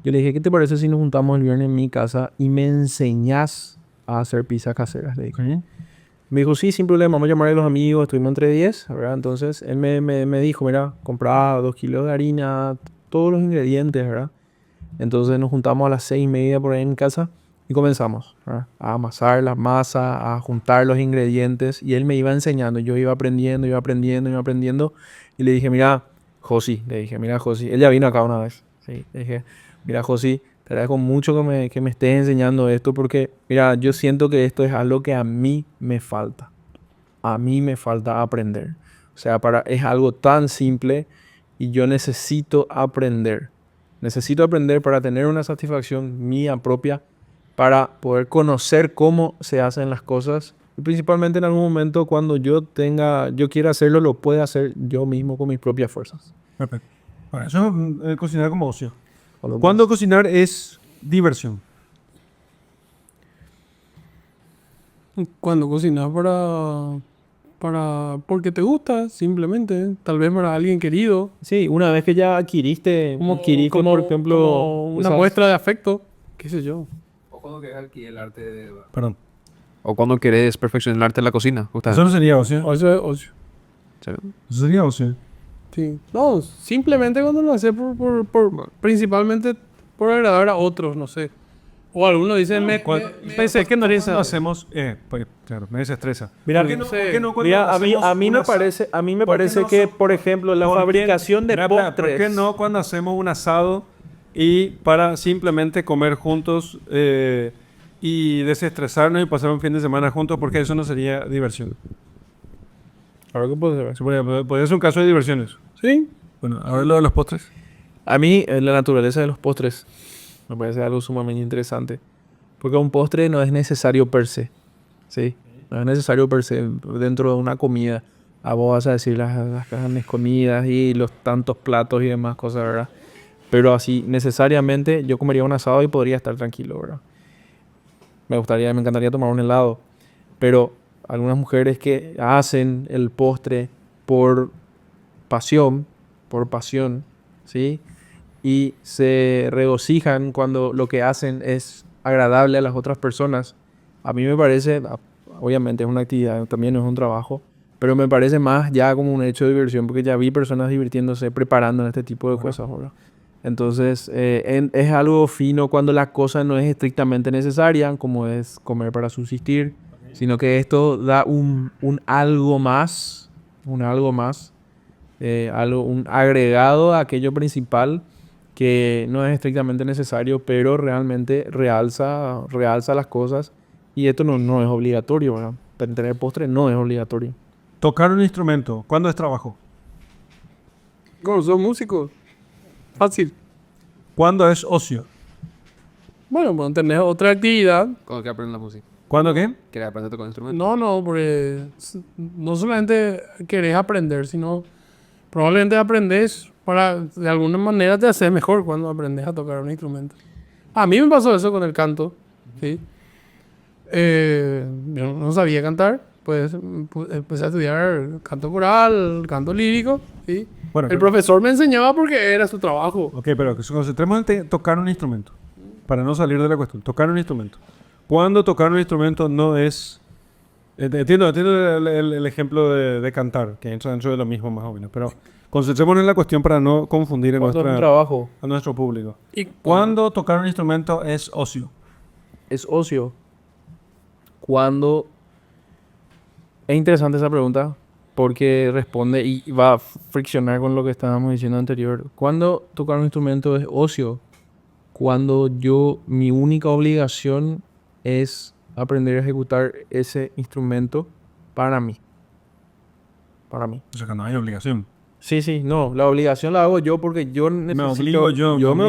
Yo le dije, ¿qué te parece si nos juntamos el viernes en mi casa y me enseñás a hacer pizzas caseras? Le dije. Okay. Me dijo, sí, sin problema, vamos a llamar a los amigos, estuvimos entre 10, ¿verdad? Entonces él me dijo, mira, comprá 2 kilos de harina, todos los ingredientes, ¿verdad? Entonces nos juntamos a las 6:30 por ahí en casa y comenzamos, ¿verdad? A amasar la masa, a juntar los ingredientes y él me iba enseñando, yo iba aprendiendo y le dije, mira, Josi, él ya vino acá una vez, ¿sí? Le dije, mira, Josi, te agradezco mucho que me estés enseñando esto porque, mira, yo siento que esto es algo que a mí me falta. A mí me falta aprender. O sea, es algo tan simple y yo necesito aprender. Necesito aprender para tener una satisfacción mía propia, para poder conocer cómo se hacen las cosas. Y principalmente en algún momento cuando yo quiera hacerlo, lo pueda hacer yo mismo con mis propias fuerzas. Perfecto. Bueno, eso es cocinar como ocio. ¿Cuándo cocinar es diversión? Cuando cocinas porque te gusta, simplemente. Tal vez para alguien querido. Sí, una vez que ya adquiriste, por ejemplo, como una muestra de afecto. Qué sé yo. O cuando querés adquirir el arte de... Perdón. O cuando querés perfeccionar el arte de la cocina, justamente. Eso no sería ocio. O eso es ocio. ¿Sí? Eso sería ocio. Sí. No, simplemente cuando lo haces principalmente por agradar a otros, no sé. O algunos dicen, pensé que no eres Cuando hacemos, pues, claro, me desestresa. Mira, ¿Por qué no cuando mira, hacemos a mí me una parece, a mí me ¿por qué parece no que, son- por ejemplo, la fabricación de Espera, postres. ¿por qué no cuando hacemos un asado y para simplemente comer juntos y desestresarnos y pasar un fin de semana juntos? Porque eso no sería diversión. Ahora qué puede ser. Podría ser un caso de diversiones. Sí. Bueno, ahora lo de los postres. A mí, la naturaleza de los postres me parece algo sumamente interesante. Porque un postre no es necesario per se. ¿Sí? No es necesario per se dentro de una comida. A vos vas a decir las grandes comidas y los tantos platos y demás cosas, ¿verdad? Pero así, necesariamente, yo comería un asado y podría estar tranquilo, ¿verdad? Me encantaría tomar un helado. Pero algunas mujeres que hacen el postre por pasión, ¿sí? Y se regocijan cuando lo que hacen es agradable a las otras personas. A mí me parece, obviamente es una actividad, también no es un trabajo, pero me parece más ya como un hecho de diversión, porque ya vi personas divirtiéndose preparando este tipo de cosas, ¿verdad? Entonces, es algo fino cuando la cosa no es estrictamente necesaria, como es comer para subsistir, sino que esto da un algo más un algo más, un agregado a aquello principal que no es estrictamente necesario, pero realmente realza las cosas. Y esto no es obligatorio, ¿verdad? Tener postre no es obligatorio. Tocar un instrumento, ¿cuándo es trabajo? Como sos músico, fácil. ¿Cuándo es ocio? Bueno, cuando tenés otra actividad. Cuando quieras aprender la música. ¿Cuándo qué? ¿Quieres aprender a tocar un instrumento? No, porque no solamente querés aprender, sino probablemente aprendes para, de alguna manera te haces mejor cuando aprendes a tocar un instrumento. A mí me pasó eso con el canto, ¿sí? Yo no sabía cantar, pues empecé a estudiar canto coral, canto lírico, ¿sí? Bueno, El profesor me enseñaba porque era su trabajo. ok, pero que nos concentremos en tocar un instrumento. Para no salir de la cuestión. Tocar un instrumento. ¿Cuándo tocar un instrumento no es... Entiendo el ejemplo de cantar, que entra dentro de lo mismo más o menos. Pero concentrémonos en la cuestión para no confundir ¿Cuándo es un trabajo? a nuestro público. Y ¿Cuándo tocar un instrumento es ocio? Es ocio. Cuando... Es interesante esa pregunta porque responde y va a friccionar con lo que estábamos diciendo anterior. ¿Cuándo tocar un instrumento es ocio? Cuando mi única obligación es aprender a ejecutar ese instrumento para mí. Para mí. O sea, que no hay obligación. Sí, no. La obligación la hago yo porque yo necesito... obligo yo, Yo me me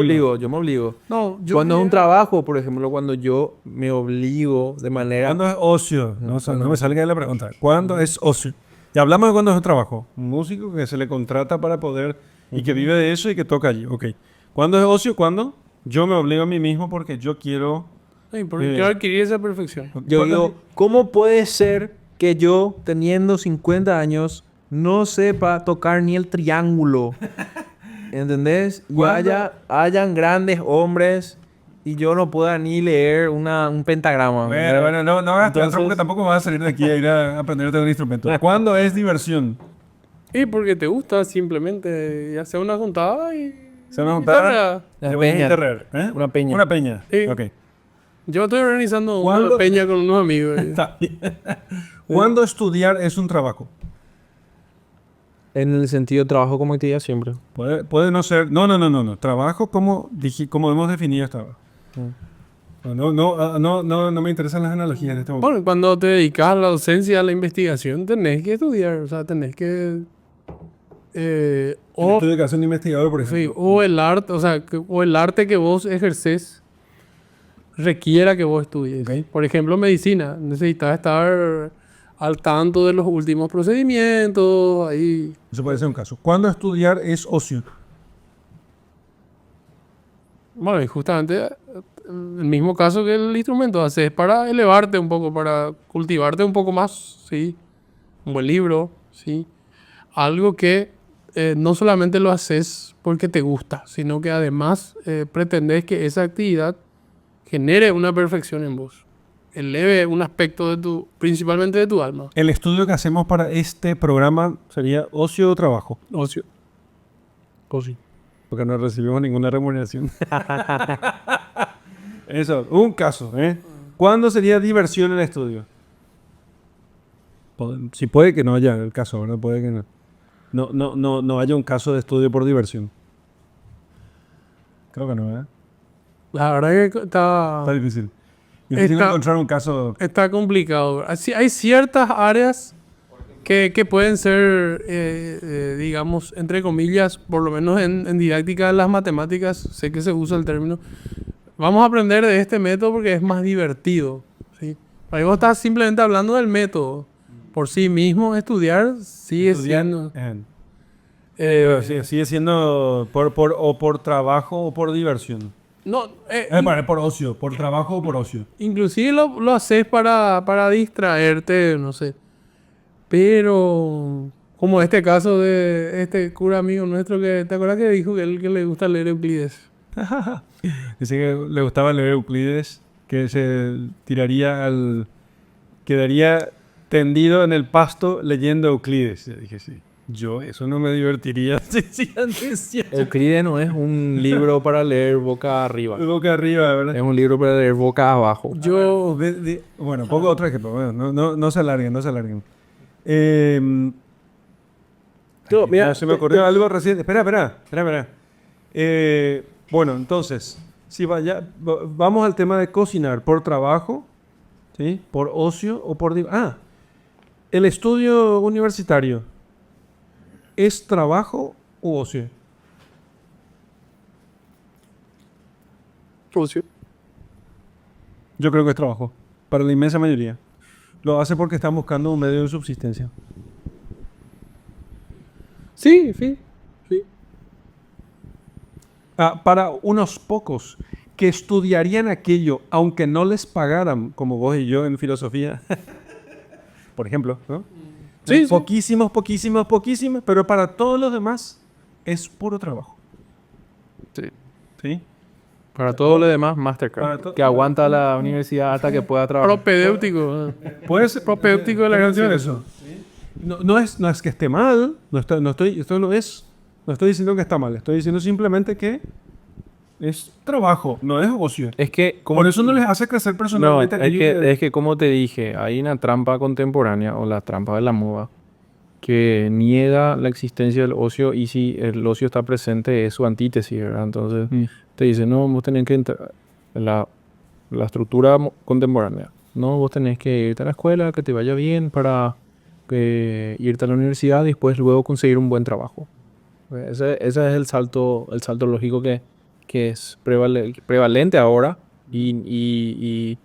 obligo. no, Cuando es un trabajo, por ejemplo, cuando yo me obligo de manera... ¿Cuándo es ocio? No me salga de la pregunta. ¿Cuándo es ocio? Ya hablamos de cuándo es un trabajo. Un músico que se le contrata para poder... Y que vive de eso y que toca allí. Ok. ¿Cuándo es ocio? ¿Cuándo? Yo me obligo a mí mismo porque yo quiero... sí, porque quiero adquirir esa perfección. Yo digo, ¿cómo puede ser que yo, teniendo 50 años, no sepa tocar ni el triángulo? ¿Entendés? Y hayan grandes hombres y yo no pueda ni leer un pentagrama. Bueno, no hagas teatro Entonces- porque tampoco vas a salir de aquí a ir a aprenderte un instrumento. ¿Cuándo es diversión? Y porque te gusta simplemente y hacer una juntada y... ¿Se van a y juntar? tarea. La Te voy a peña. enterrar, ¿eh? Una peña. Una peña. Sí. Ok. Yo estoy organizando ¿Cuándo? una peña con unos amigos. Está bien. ¿Cuándo estudiar es un trabajo? En el sentido de trabajo como actividad siempre. Puede no ser... No. Trabajo como hemos definido hasta ahora. No me interesan las analogías en este momento. Bueno, cuando te dedicas a la docencia, a la investigación, tenés que estudiar. O sea, tenés que... o, Estudio de un investigador, por sí, ejemplo. o el arte, o sea, o el arte que vos ejerces requiera que vos estudies. Ok. Por ejemplo, medicina. Necesitas estar al tanto de los últimos procedimientos. Ahí. Eso puede ser un caso. ¿Cuándo estudiar es ocio? Bueno, y justamente el mismo caso que el instrumento haces para elevarte un poco, para cultivarte un poco más, ¿sí? Un buen libro, ¿sí? Algo que no solamente lo haces porque te gusta, sino que además pretendes que esa actividad genere una perfección en vos, eleve un aspecto principalmente de tu alma. El estudio que hacemos para este programa sería ocio o trabajo. Ocio. Porque no recibimos ninguna remuneración. Eso, un caso, ¿eh? ¿Cuándo sería diversión en el estudio? Si puede que no haya el caso, ¿verdad? Puede que no haya un caso de estudio por diversión. Creo que no, ¿eh? La verdad que Está difícil. Difícil encontrar un caso. está complicado. Hay ciertas áreas que pueden ser, digamos, entre comillas, por lo menos en didáctica de las matemáticas, sé que se usa el término, vamos a aprender de este método porque es más divertido, ¿sí? Ahí vos estás simplemente hablando del método. Por sí mismo, estudiar sigue siendo... Sigue siendo por trabajo o por diversión. No, Por ocio, por trabajo o por ocio. inclusive lo haces para distraerte, no sé. Pero, como este caso de este cura amigo nuestro que, ¿te acuerdas que dijo que él que le gusta leer Euclides? Dice que le gustaba leer Euclides, que se quedaría tendido en el pasto leyendo Euclides. Yo dije, sí, yo eso no me divertiría. Euclides no es un libro para leer boca arriba. Boca arriba, ¿verdad? Es un libro para leer boca abajo. Yo, Bueno, pongo otro ejemplo. Bueno, no se alarguen. Mira, Se me ocurrió algo recién. Espera. Bueno, entonces, si vamos al tema de cocinar por trabajo, ¿sí? Por ocio o por... el estudio universitario, ¿es trabajo u ocio? Ocio. Yo creo que es trabajo, para la inmensa mayoría. Lo hace porque están buscando un medio de subsistencia. Sí, sí. Para unos pocos que estudiarían aquello aunque no les pagaran, como vos y yo en filosofía, por ejemplo, ¿no? Sí, sí. Poquísimos, pero para todos los demás es puro trabajo. Sí. ¿Sí? para todo lo demás, Mastercard. Que aguanta la universidad hasta que pueda trabajar. Propedéutico. Puede ser Propedéutico de la canción. eso. No es que esté mal, no estoy diciendo que está mal, estoy diciendo simplemente que es trabajo, no es ocio. Es que, Por eso no les hace crecer no, personalmente. es que como te dije, hay una trampa contemporánea o la trampa de la moda que niega la existencia del ocio y si el ocio está presente es su antítesis, ¿verdad? Entonces te dice, no, vos tenés que entrar la estructura contemporánea. No, vos tenés que irte a la escuela, que te vaya bien para irte a la universidad y después luego conseguir un buen trabajo. Ese es el salto lógico que es prevalente ahora y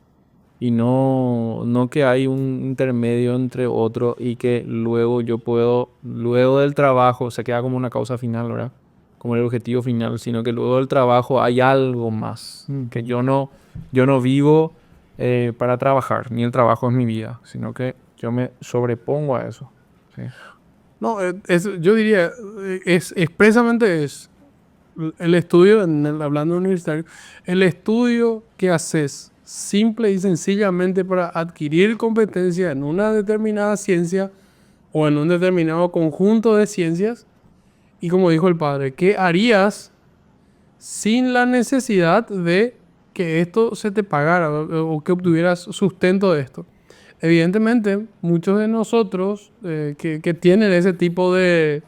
no que hay un intermedio entre otro y que luego yo puedo, luego del trabajo, se queda como una causa final, ¿verdad? Como el objetivo final, sino que luego del trabajo hay algo más, que yo no vivo para trabajar, ni el trabajo es mi vida, sino que yo me sobrepongo a eso. ¿Sí? No, yo diría, expresamente es el estudio, hablando universitario, el estudio que haces simple y sencillamente para adquirir competencia en una determinada ciencia o en un determinado conjunto de ciencias. Y como dijo el padre, ¿qué harías sin la necesidad de que esto se te pagara o que obtuvieras sustento de esto? Evidentemente, muchos de nosotros que tienen ese tipo de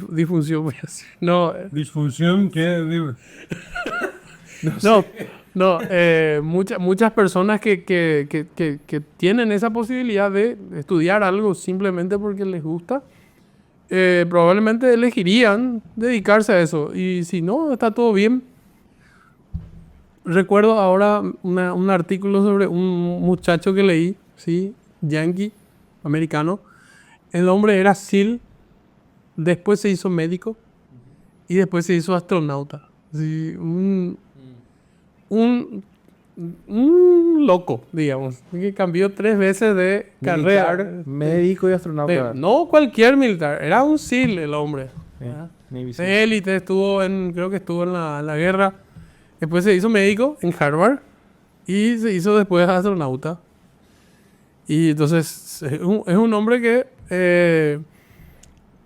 disfunción, voy a decir. No, Disfunción que... muchas personas que tienen esa posibilidad de estudiar algo simplemente porque les gusta, probablemente elegirían dedicarse a eso. Y si no, está todo bien. Recuerdo ahora un artículo sobre un muchacho que leí, ¿sí? Yankee, americano. El hombre era SEAL, después se hizo médico y después se hizo astronauta. Sí, un loco, digamos, que cambió 3 veces de carrera. Médico y astronauta. No cualquier militar, era un SEAL el hombre. Navy SEAL. De élite, creo que estuvo en la guerra. Después se hizo médico en Harvard y se hizo después astronauta. Y entonces es un hombre que,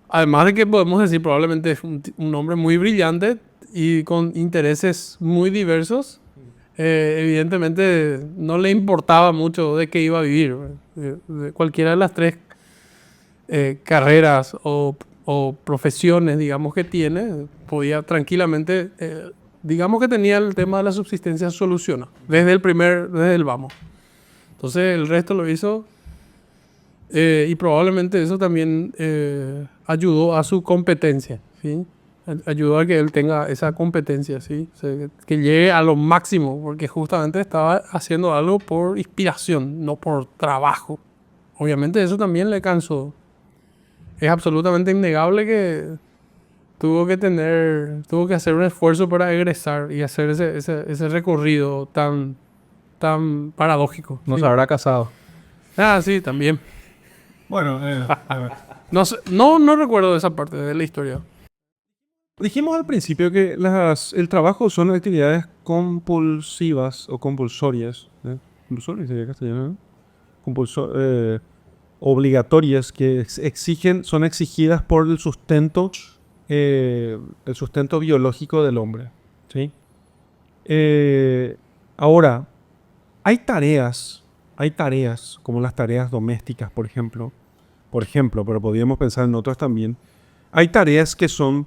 además de que podemos decir probablemente es un hombre muy brillante y con intereses muy diversos, evidentemente no le importaba mucho de qué iba a vivir. De cualquiera de las 3 carreras o profesiones, digamos, que tiene, podía tranquilamente... digamos que tenía el tema de la subsistencia solucionado desde el vamos. Entonces el resto lo hizo y probablemente eso también ayudó a su competencia, ¿sí? Ayudó a que él tenga esa competencia, ¿sí? O sea, que llegue a lo máximo, porque justamente estaba haciendo algo por inspiración, no por trabajo. Obviamente eso también le cansó. Es absolutamente innegable que tuvo que hacer un esfuerzo para egresar y hacer ese recorrido tan paradójico. No Sí. se habrá casado. Sí, también. Bueno, a ver. No recuerdo esa parte de la historia. Dijimos al principio que el trabajo son actividades compulsivas o compulsorias. Compulsorias sería castellano, ¿no? Obligatorias que son exigidas por el sustento biológico del hombre. ¿Sí? Ahora, hay tareas como las tareas domésticas, por ejemplo, por ejemplo, pero podríamos pensar en otras también, hay tareas que son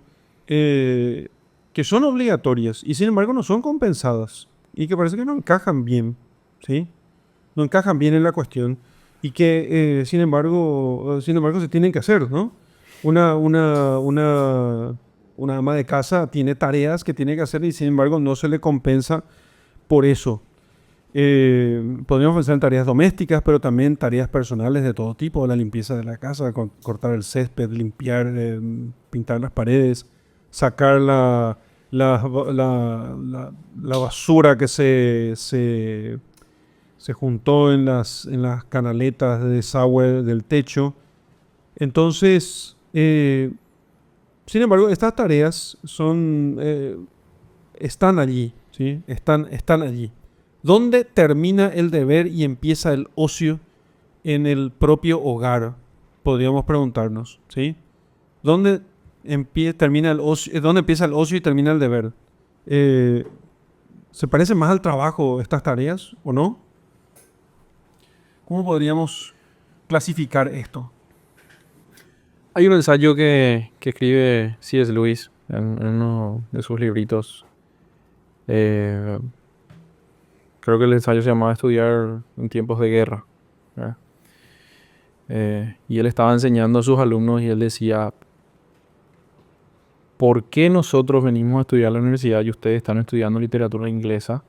obligatorias y sin embargo no son compensadas y que parece que no encajan bien, ¿sí? No encajan bien en la cuestión y que sin embargo se tienen que hacer, ¿no? Una, una, una, una ama de casa tiene tareas que tiene que hacer y sin embargo no se le compensa por eso. Podríamos pensar en tareas domésticas, pero también tareas personales de todo tipo, la limpieza de la casa, cortar el césped, limpiar, pintar las paredes, sacar la basura que se juntó en las canaletas de desagüe del techo. Entonces, sin embargo, estas tareas están allí, ¿sí? Están allí. ¿Dónde termina el deber y empieza el ocio en el propio hogar? Podríamos preguntarnos, ¿sí? ¿Dónde termina el ocio, dónde empieza el ocio y termina el deber? ¿Se parece más al trabajo estas tareas o no? ¿Cómo podríamos clasificar esto? Hay un ensayo que escribe C.S. Lewis en uno de sus libritos. Creo que el ensayo se llamaba Estudiar en tiempos de guerra, ¿verdad? Y él estaba enseñando a sus alumnos y él decía, ¿por qué nosotros venimos a estudiar a la universidad y ustedes están estudiando literatura inglesa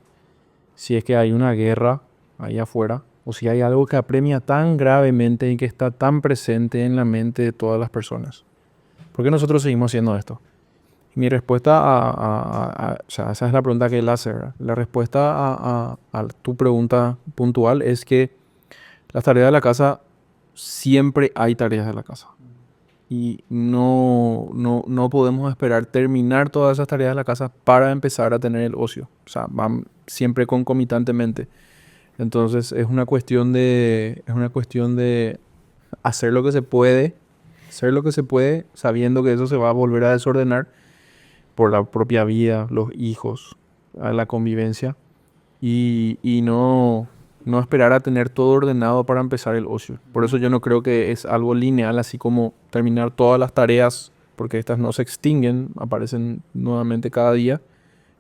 si es que hay una guerra ahí afuera? O si hay algo que apremia tan gravemente y que está tan presente en la mente de todas las personas. ¿Por qué nosotros seguimos haciendo esto? Y mi respuesta o sea, esa es la pregunta que él hace, ¿verdad? La respuesta a tu pregunta puntual es que las tareas de la casa, siempre hay tareas de la casa. Y no podemos esperar terminar todas esas tareas de la casa para empezar a tener el ocio. O sea, van siempre concomitantemente. Entonces es una cuestión de hacer lo que se puede, sabiendo que eso se va a volver a desordenar por la propia vida, los hijos, a la convivencia y no esperar a tener todo ordenado para empezar el ocio. Por eso yo no creo que es algo lineal, así como terminar todas las tareas, porque estas no se extinguen, aparecen nuevamente cada día,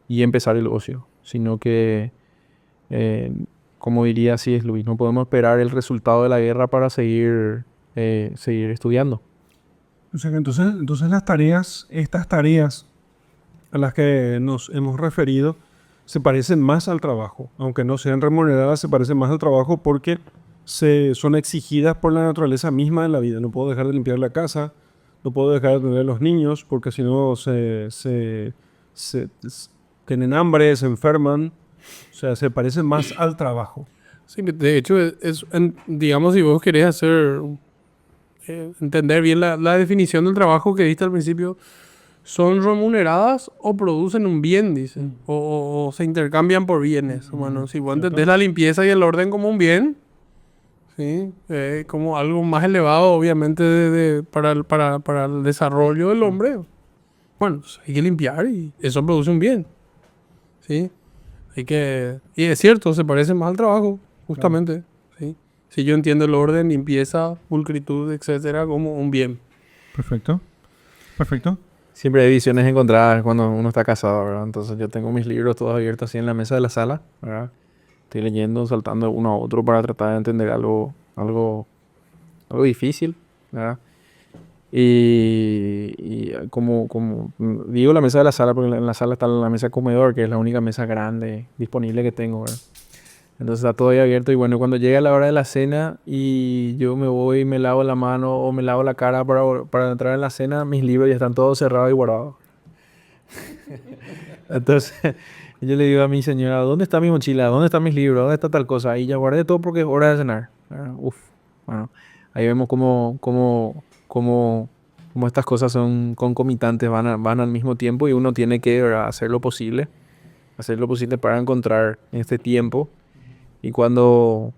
y empezar el ocio, sino que como diría C.S. Lewis, no podemos esperar el resultado de la guerra para seguir estudiando. O sea que entonces estas tareas a las que nos hemos referido, se parecen más al trabajo. Aunque no sean remuneradas, se parecen más al trabajo porque son exigidas por la naturaleza misma de la vida. No puedo dejar de limpiar la casa, no puedo dejar de atender a los niños porque si no tienen hambre, se enferman. O sea, se parecen más al trabajo. Sí, de hecho, digamos, si vos querés entender bien la definición del trabajo que diste al principio, son remuneradas o producen un bien, dicen, o se intercambian por bienes. Bueno, si vos entendés la limpieza y el orden como un bien, ¿sí? Como algo más elevado, obviamente, para el desarrollo del hombre, bueno, pues hay que limpiar y eso produce un bien, ¿sí? Y es cierto, se parece más al trabajo, justamente, ¿sí? Si yo entiendo el orden, limpieza, pulcritud, etcétera, como un bien. Perfecto. Perfecto. Siempre hay visiones encontradas cuando uno está casado, ¿verdad? Entonces yo tengo mis libros todos abiertos así en la mesa de la sala, ¿verdad? Estoy leyendo, saltando de uno a otro para tratar de entender algo difícil, ¿verdad? Y como digo la mesa de la sala, porque en la sala está la mesa de comedor, que es la única mesa grande disponible que tengo, ¿verdad? Entonces está todo ahí abierto y bueno, cuando llega la hora de la cena y yo me voy y me lavo la mano o me lavo la cara para entrar en la cena, mis libros ya están todos cerrados y guardados. Entonces yo le digo a mi señora, ¿dónde está mi mochila? ¿Dónde están mis libros? ¿Dónde está tal cosa? Y ya guardé todo porque es hora de cenar. Bueno, ahí vemos cómo estas cosas son concomitantes, van al mismo tiempo y uno tiene que, ¿verdad?, hacer lo posible para encontrar este tiempo. Y cuando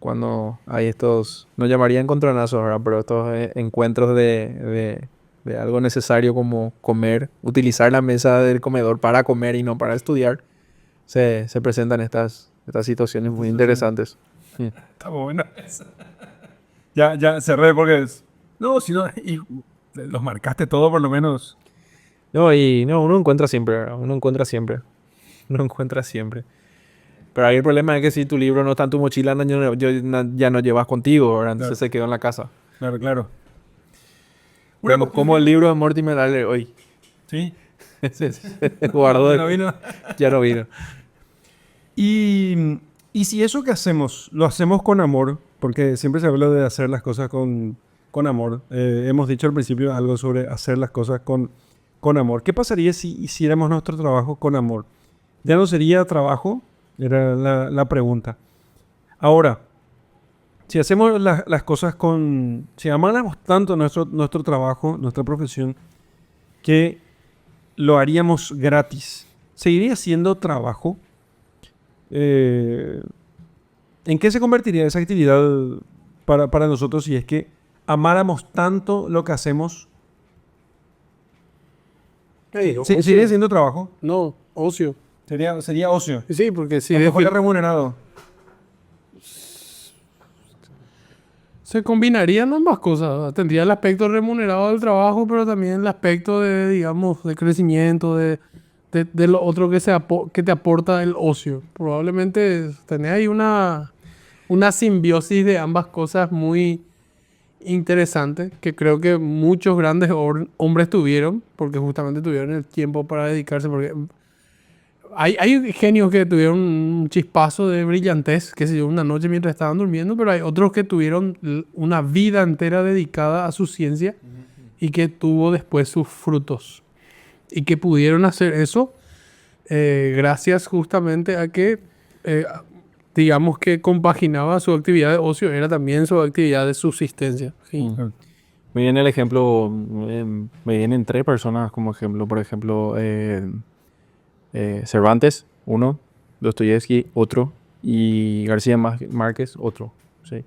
hay estos, no llamaría encontronazos, ¿verdad?, pero estos encuentros de algo necesario como comer, utilizar la mesa del comedor para comer y no para estudiar, se presentan estas situaciones muy interesantes. Está buena esa. Ya cerré porque No, si no, y los marcaste todo por lo menos. No, y no, uno encuentra siempre, ¿verdad? Uno encuentra siempre. Uno encuentra siempre. Pero ahí el problema es que si tu libro no está en tu mochila, ya no llevas contigo, ¿verdad? Entonces Claro. se quedó en la casa. Claro, claro. Como el libro de Mortimer Adler hoy. Sí. Se guardó, No vino. ya no vino. Y si eso que hacemos, lo hacemos con amor, porque siempre se habla de hacer las cosas con amor. Hemos dicho al principio algo sobre hacer las cosas con amor. ¿Qué pasaría si hiciéramos nuestro trabajo con amor? ¿Ya no sería trabajo? Era la pregunta. Ahora, si hacemos las cosas con... Si amáramos tanto nuestro trabajo, nuestra profesión, que lo haríamos gratis, ¿seguiría siendo trabajo? ¿En qué se convertiría esa actividad para nosotros si es que amáramos tanto lo que hacemos? ¿Seguiría siendo trabajo? No, ocio. Sería ocio. Sí, porque si Si fuera remunerado. se combinarían ambas cosas, ¿verdad? Tendría el aspecto remunerado del trabajo, pero también el aspecto de, digamos, de crecimiento, de lo otro que te aporta el ocio. Probablemente tenés ahí una simbiosis de ambas cosas muy interesante, que creo que muchos grandes hombres tuvieron, porque justamente tuvieron el tiempo para dedicarse, porque hay genios que tuvieron un chispazo de brillantez, que se yo, una noche mientras estaban durmiendo, pero hay otros que tuvieron una vida entera dedicada a su ciencia y que tuvo después sus frutos. Y que pudieron hacer eso gracias justamente a que, digamos que compaginaba su actividad de ocio, era también su actividad de subsistencia. Sí. Me viene el ejemplo, me vienen tres personas como ejemplo. Por ejemplo, Cervantes, uno, Dostoyevsky, otro, y García Márquez, otro. ¿Sí?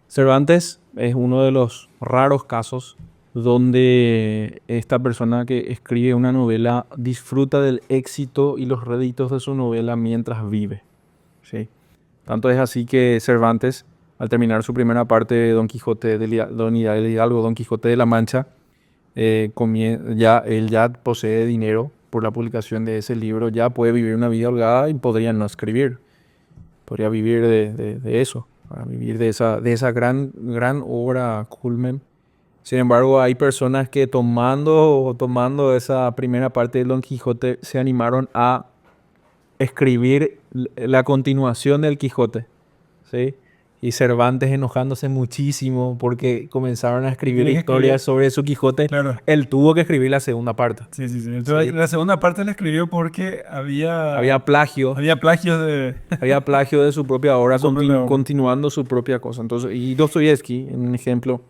Cervantes es uno de los raros casos donde esta persona que escribe una novela disfruta del éxito y los réditos de su novela mientras vive. ¿Sí? Tanto es así que Cervantes, al terminar su primera parte de Don Quijote del Hidalgo, Don Quijote de la Mancha, él ya posee dinero por la publicación de ese libro, ya puede vivir una vida holgada y podría no escribir. Podría vivir de eso, para vivir de esa gran obra culmen. Sin embargo, hay personas que tomando esa primera parte de Don Quijote se animaron a escribir la continuación del Quijote, ¿sí? Y Cervantes enojándose muchísimo porque comenzaron a escribir Tiene que historias sobre su Quijote. Claro. Él tuvo que escribir la segunda parte. Sí, sí, sí. Entonces, Sí. la segunda parte la escribió porque Había plagio. había plagios de... Había plagio de su propia obra, Su propia obra. continuando su propia cosa. Entonces, y Dostoyevsky, en un ejemplo,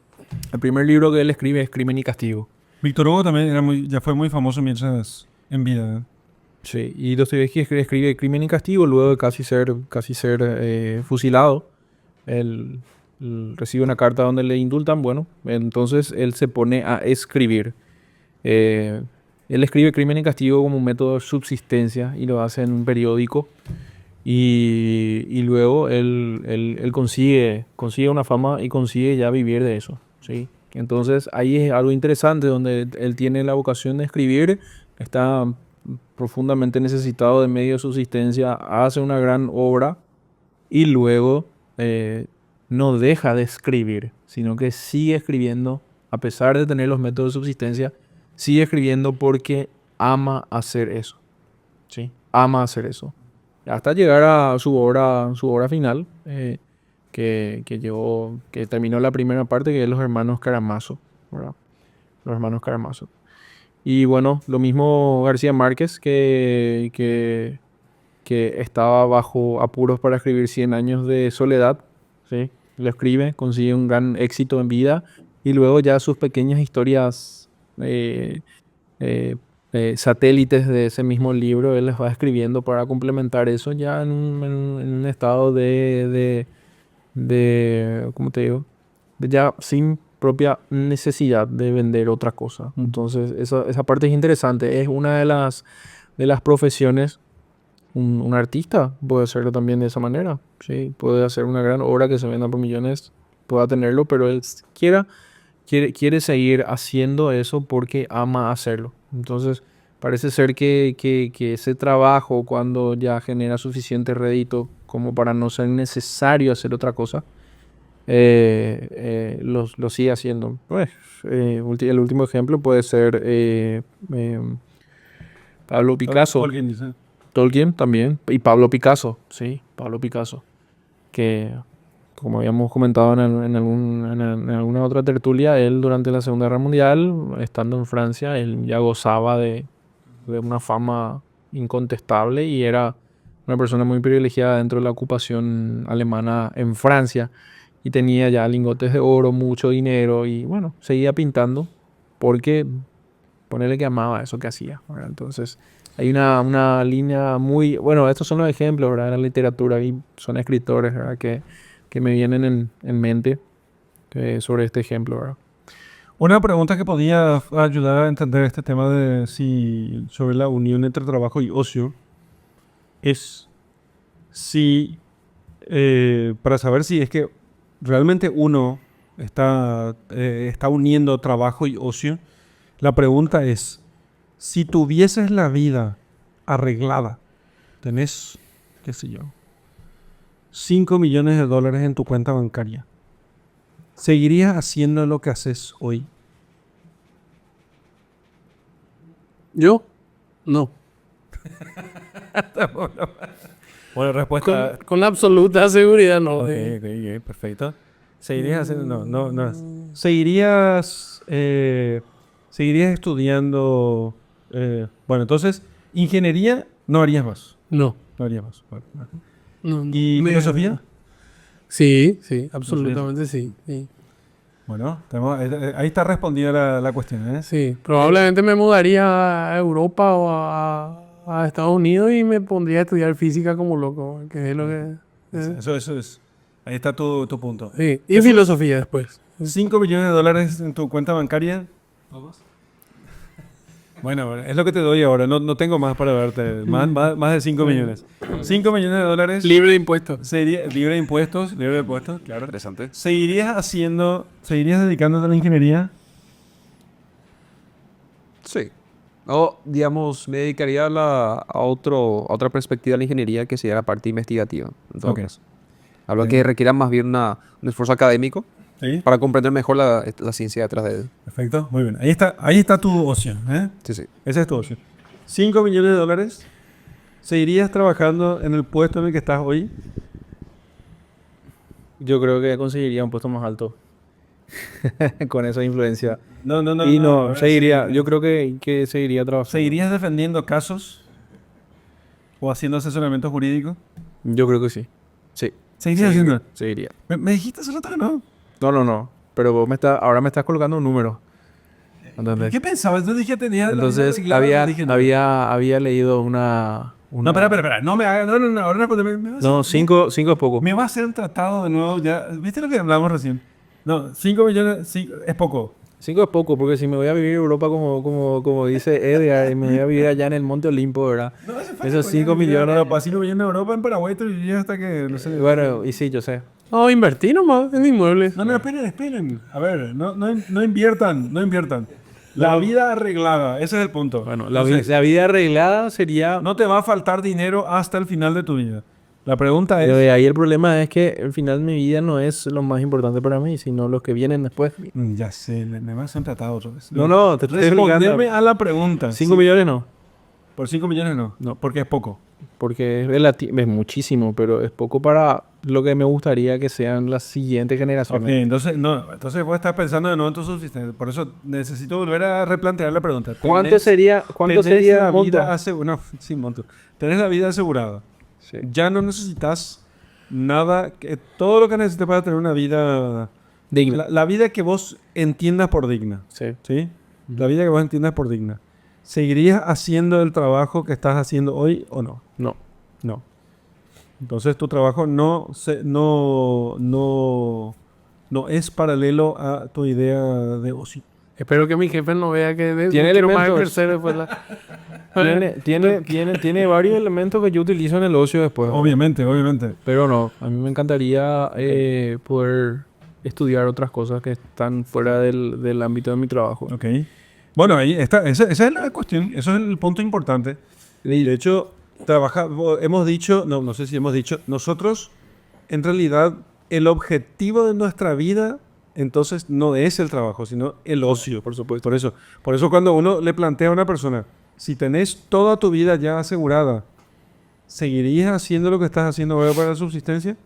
el primer libro que él escribe es Crimen y Castigo. Víctor Hugo también ya fue muy famoso mientras en vida. ¿Eh? Sí, y Dostoyevsky escribe Crimen y Castigo luego de casi ser fusilado. Él recibe una carta donde le indultan, bueno, entonces él se pone a escribir. Él escribe Crimen y Castigo como un método de subsistencia y lo hace en un periódico. Y luego él consigue una fama y consigue ya vivir de eso, ¿sí? Entonces ahí es algo interesante donde él tiene la vocación de escribir, está profundamente necesitado de medio de subsistencia, hace una gran obra y luego no deja de escribir, sino que sigue escribiendo, a pesar de tener los métodos de subsistencia, sigue escribiendo porque ama hacer eso, ¿sí? Ama hacer eso. Hasta llegar a su obra final, que terminó la primera parte, que es Los Hermanos Karamazov, ¿verdad? Los Hermanos Karamazov. Y bueno, lo mismo García Márquez, que estaba bajo apuros para escribir 100 años de soledad, ¿sí? Lo escribe, consigue un gran éxito en vida y luego ya sus pequeñas historias satélites de ese mismo libro, él les va escribiendo para complementar eso ya en un estado ¿cómo te digo? De ya sin propia necesidad de vender otra cosa. Entonces, esa parte es interesante. Es una de las profesiones. Un artista puede hacerlo también de esa manera. ¿Sí? Puede hacer una gran obra que se venda por millones, pueda tenerlo, pero él quiere seguir haciendo eso porque ama hacerlo. Entonces, parece ser que ese trabajo, cuando ya genera suficiente rédito como para no ser necesario hacer otra cosa, lo sigue haciendo. Pues, el último ejemplo puede ser Pablo Picasso. Tolkien dice. Tolkien también. Y Pablo Picasso, sí, Pablo Picasso. Que, como habíamos comentado en alguna otra tertulia, él durante la Segunda Guerra Mundial, estando en Francia, él ya gozaba de una fama incontestable y era una persona muy privilegiada dentro de la ocupación alemana en Francia. Y tenía ya lingotes de oro, mucho dinero y bueno, seguía pintando porque ponerle que amaba eso que hacía, ¿verdad? Entonces hay una línea muy... Bueno, estos son los ejemplos, ¿verdad? De la literatura y son escritores, ¿verdad? Que me vienen en mente sobre este ejemplo, ¿verdad? Una pregunta que podía ayudar a entender este tema sobre la unión entre trabajo y ocio es para saber si es que realmente uno está uniendo trabajo y ocio. La pregunta es, si tuvieses la vida arreglada, tenés, qué sé yo, 5 millones de dólares en tu cuenta bancaria, ¿seguirías haciendo lo que haces hoy? ¿Yo? No. Bueno, respuesta. Con absoluta seguridad no. Ok, perfecto. ¿Seguirías haciendo? No. ¿Seguirías estudiando? Bueno, entonces, ingeniería no harías más. No. No harías más. Vale. No, ¿Y filosofía? Sí, absolutamente sí. Bueno, ahí está respondida la cuestión, ¿eh? Sí, probablemente me mudaría a Europa o a Estados Unidos y me pondría a estudiar física como loco, que es lo que... Eso es. Ahí está tu punto. Sí, y filosofía después. 5 millones de dólares en tu cuenta bancaria. Bueno, es lo que te doy ahora. No tengo más para darte. Más de 5 millones. 5 millones de dólares. Libre de impuestos. Sería libre de impuestos, claro. Interesante. ¿Seguirías dedicándote a la ingeniería? Sí. O, digamos, me dedicaría a otra perspectiva de la ingeniería que sería la parte investigativa. En todo Ok. caso. Hablo que requiera más bien un esfuerzo académico Sí. para comprender mejor la ciencia detrás de él. Perfecto, muy bien. Ahí está tu ocio, ¿eh? Sí. Ese es tu ocio. 5 millones de dólares. ¿Seguirías trabajando en el puesto en el que estás hoy? Yo creo que conseguiría un puesto más alto con esa influencia. No. Y no, ahora seguiría, sí. yo creo que seguiría trabajando. ¿Seguirías defendiendo casos? ¿O haciendo asesoramiento jurídico? Yo creo que sí. Sí, ¿Seguirías haciendo? seguiría. ¿Me dijiste hace rato que no? No. Pero ahora me estás colocando un número. ¿Entendés? ¿Qué pensabas? Yo dije tenía la vida Entonces arreglada, dije, no. había leído una... No, espera. No me hagas. No. Ahora No, cinco es poco. me va a hacer un tratado de nuevo ya. ¿Viste lo que hablamos recién? No, 5 millones es poco. 5 es poco, porque si me voy a vivir en Europa como dice Edgar, y me voy a vivir allá en el Monte Olimpo, ¿verdad? No hace falta Esos poner 5 millones... Europa. 5 millones de Europa en Paraguay te vivías hasta que, no sé. Bueno, y sí, yo sé. No, invertí nomás en inmuebles. No, esperen. A ver, no inviertan. La vida arreglada, ese es el punto. Bueno, Entonces, la vida arreglada sería... no te va a faltar dinero hasta el final de tu vida. La pregunta Pero es... de ahí el problema es que al final mi vida no es lo más importante para mí, sino los que vienen después. Ya sé, me vas a tratado otra vez. No, te estoy Responderme explicando. a la pregunta. 5 millones no, Por 5 millones no, porque es poco. porque es muchísimo, pero es poco para lo que me gustaría que sean las siguientes Ok, generaciones. entonces vos estás pensando de nuevo en tu subsistencia. Por eso necesito volver a replantear la pregunta. ¿Cuánto sería la monto? vida asegurada? No, sin monto. Tenés la vida asegurada. Sí. Ya no necesitas nada, todo lo que necesitas para tener una vida... Digno. La vida que vos entiendas por digna. Sí. ¿Sí? La vida que vos entiendas por digna. ¿Seguirías haciendo el trabajo que estás haciendo hoy o no? No. No. Entonces tu trabajo no es paralelo a tu idea de ocio. Espero que mi jefe no vea que Tiene no quiero más elementos. ejercer después Tiene varios elementos que yo utilizo en el ocio después. Obviamente. Pero no, a mí me encantaría poder estudiar otras cosas que están fuera del ámbito de mi trabajo. Ok. Bueno, ahí está. Esa es la cuestión. Eso es el punto importante. De hecho, hemos dicho, no sé si hemos dicho, nosotros, en realidad, el objetivo de nuestra vida, entonces, no es el trabajo, sino el ocio. Por supuesto. Por eso cuando uno le plantea a una persona, si tenés toda tu vida ya asegurada, ¿seguirías haciendo lo que estás haciendo ahora para la subsistencia?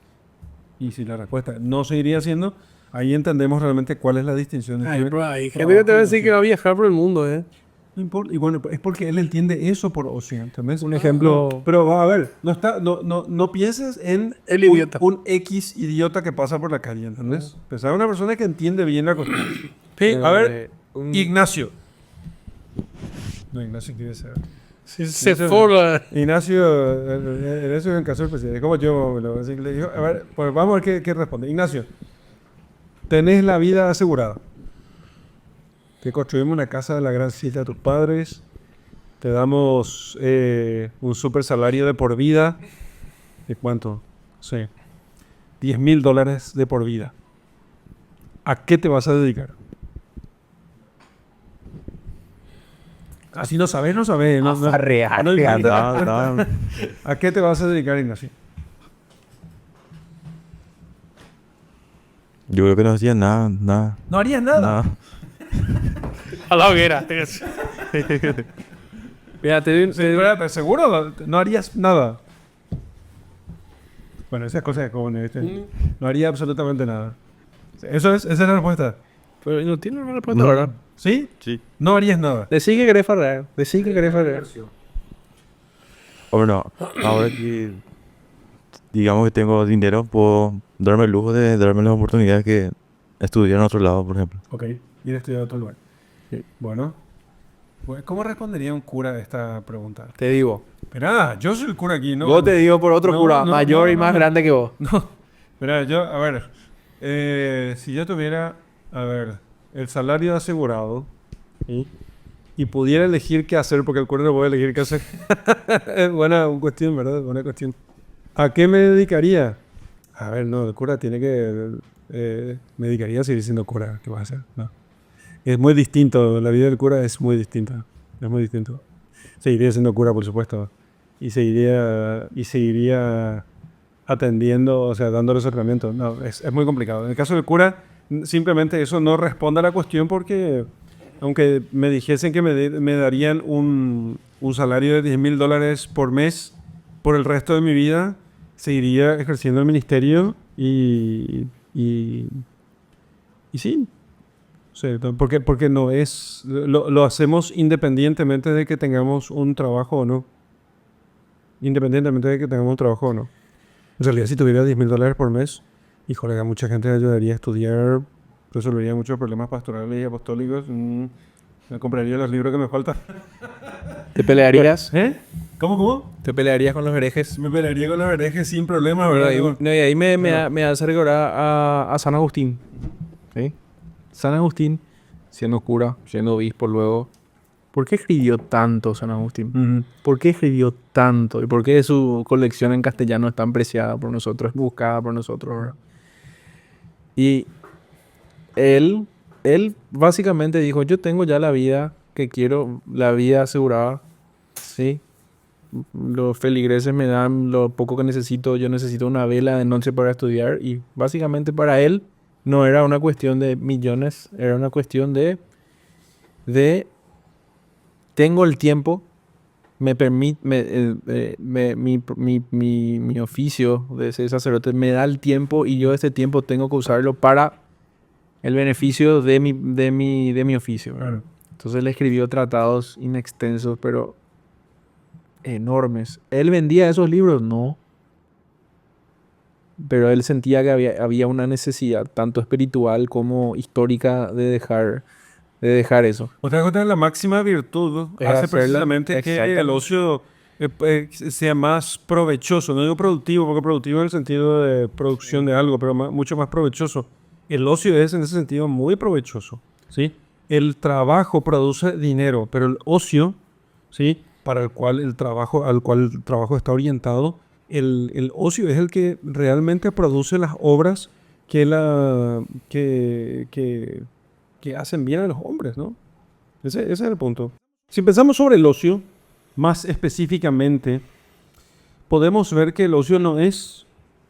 Y si la respuesta no seguiría haciendo, ahí entendemos realmente cuál es la distinción. Ay, bro, hay gente que te va a decir que va a viajar por el mundo, ¿eh? No importa. Y bueno, es porque él entiende eso por ocio, ¿entendés? Un ejemplo... Pero va a ver, no pienses en El idiota. un X idiota que pasa por la calle, ¿entendés? Pensar en una persona que entiende bien la cuestión. Sí. A ver, un- Ignacio. No, Ignacio quiere ser. Sí, se forra. Ignacio es en caso especial. Como yo así que le digo, a ver, pues vamos a ver qué responde. Ignacio, tenés la vida asegurada. Te construimos una casa de la gran cita de tus padres. Te damos un super salario de por vida. ¿De cuánto? Sí. $10,000 de por vida. ¿A qué te vas a dedicar? Así no sabes. No, ¿A qué te vas a dedicar, Ignacio? Yo creo que no hacía nada. No harías nada. Nada. A la hoguera. Mira, te doy Espérate, ¿seguro? No harías nada. Bueno, esas cosas de jóvenes, ¿viste? No haría absolutamente nada. Esa es la respuesta. Pero no tiene una respuesta, ¿verdad? ¿Sí? Sí. No harías nada. Decí que querés farrear. Hombre, no. Ahora que digamos que tengo dinero, puedo darme el lujo de darme las oportunidades que estudiar en otro lado, por ejemplo. Ok, ir a estudiar a otro lugar. Bueno, pues, ¿cómo respondería un cura a esta pregunta? Te digo. Esperá, yo soy el cura aquí, ¿no? Vos te digo por otro No, cura, no, mayor no, y no, más no. grande que vos. Esperá, a ver, si yo tuviera, el salario asegurado y pudiera elegir qué hacer, porque el cura no puede elegir qué hacer. Es buena cuestión, ¿verdad? Buena cuestión. ¿A qué me dedicaría? A ver, no, el cura tiene que... me dedicaría a seguir siendo cura. ¿Qué vas a hacer? No. Es muy distinto. La vida del cura es muy distinta. Es muy distinto. Seguiría siendo cura, por supuesto. Y seguiría atendiendo, o sea, dándole tratamiento. No, es muy complicado. En el caso del cura, simplemente eso no responde a la cuestión porque... Aunque me dijesen que me darían un salario de $10,000 por mes por el resto de mi vida, seguiría ejerciendo el ministerio y sí. O sea, porque no es... Lo hacemos independientemente de que tengamos un trabajo o no. Independientemente de que tengamos un trabajo o no. En realidad, si tuviera $10,000 por mes, híjole, a mucha gente ayudaría a estudiar, resolvería muchos problemas pastorales y apostólicos. Me compraría los libros que me faltan. ¿Te pelearías? ¿Eh? ¿Cómo? ¿Te pelearías con los herejes? Me pelearía con los herejes sin problema, ¿verdad? Y ahí me hace recordar a San Agustín. ¿Sí? San Agustín, siendo cura, siendo obispo luego. ¿Por qué escribió tanto San Agustín? ¿Por qué escribió tanto? ¿Y por qué su colección en castellano es tan preciada por nosotros, es buscada por nosotros, ¿verdad? Y él básicamente dijo, yo tengo ya la vida que quiero, la vida asegurada, ¿sí? Los feligreses me dan lo poco que necesito, yo necesito una vela de noche para estudiar y básicamente para él no era una cuestión de millones, era una cuestión de tengo el tiempo, me permite, mi oficio de ser sacerdote me da el tiempo y yo este tiempo tengo que usarlo para el beneficio de mi oficio. Claro. Entonces él escribió tratados inextensos, pero enormes. ¿Él vendía esos libros? No. Pero él sentía que había una necesidad, tanto espiritual como histórica, de dejar eso. Otra cosa, la máxima virtud Es hace hacerla- precisamente que exactamente. el ocio sea más provechoso. No digo productivo, porque productivo en el sentido de producción de algo, pero mucho más provechoso. El ocio es en ese sentido muy provechoso, ¿sí? El trabajo produce dinero, pero el ocio, ¿sí? Al cual el trabajo está orientado, el ocio es el que realmente produce las obras que, la, que hacen bien a los hombres, ¿no? Ese es el punto. Si pensamos sobre el ocio, más específicamente, podemos ver que el ocio no es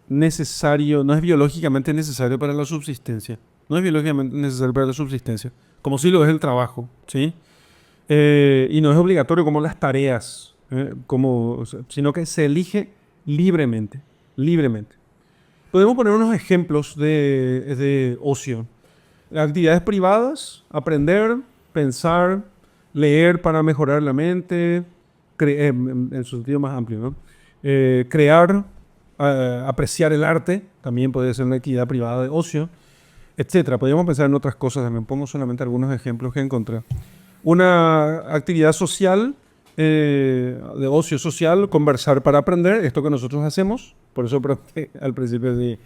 necesario, no es biológicamente necesario para la subsistencia. No es biológicamente necesario para la subsistencia, como sí lo es el trabajo, ¿sí? Y no es obligatorio como las tareas, sino que se elige libremente, libremente. Podemos poner unos ejemplos de ocio. Actividades privadas, aprender, pensar, leer para mejorar la mente, en su sentido más amplio, ¿no? Crear, apreciar el arte, también puede ser una actividad privada de ocio, etcétera. Podríamos pensar en otras cosas también. Pongo solamente algunos ejemplos que encontré. Una actividad social, de ocio social, conversar para aprender, esto que nosotros hacemos. Por eso pregunté al principio si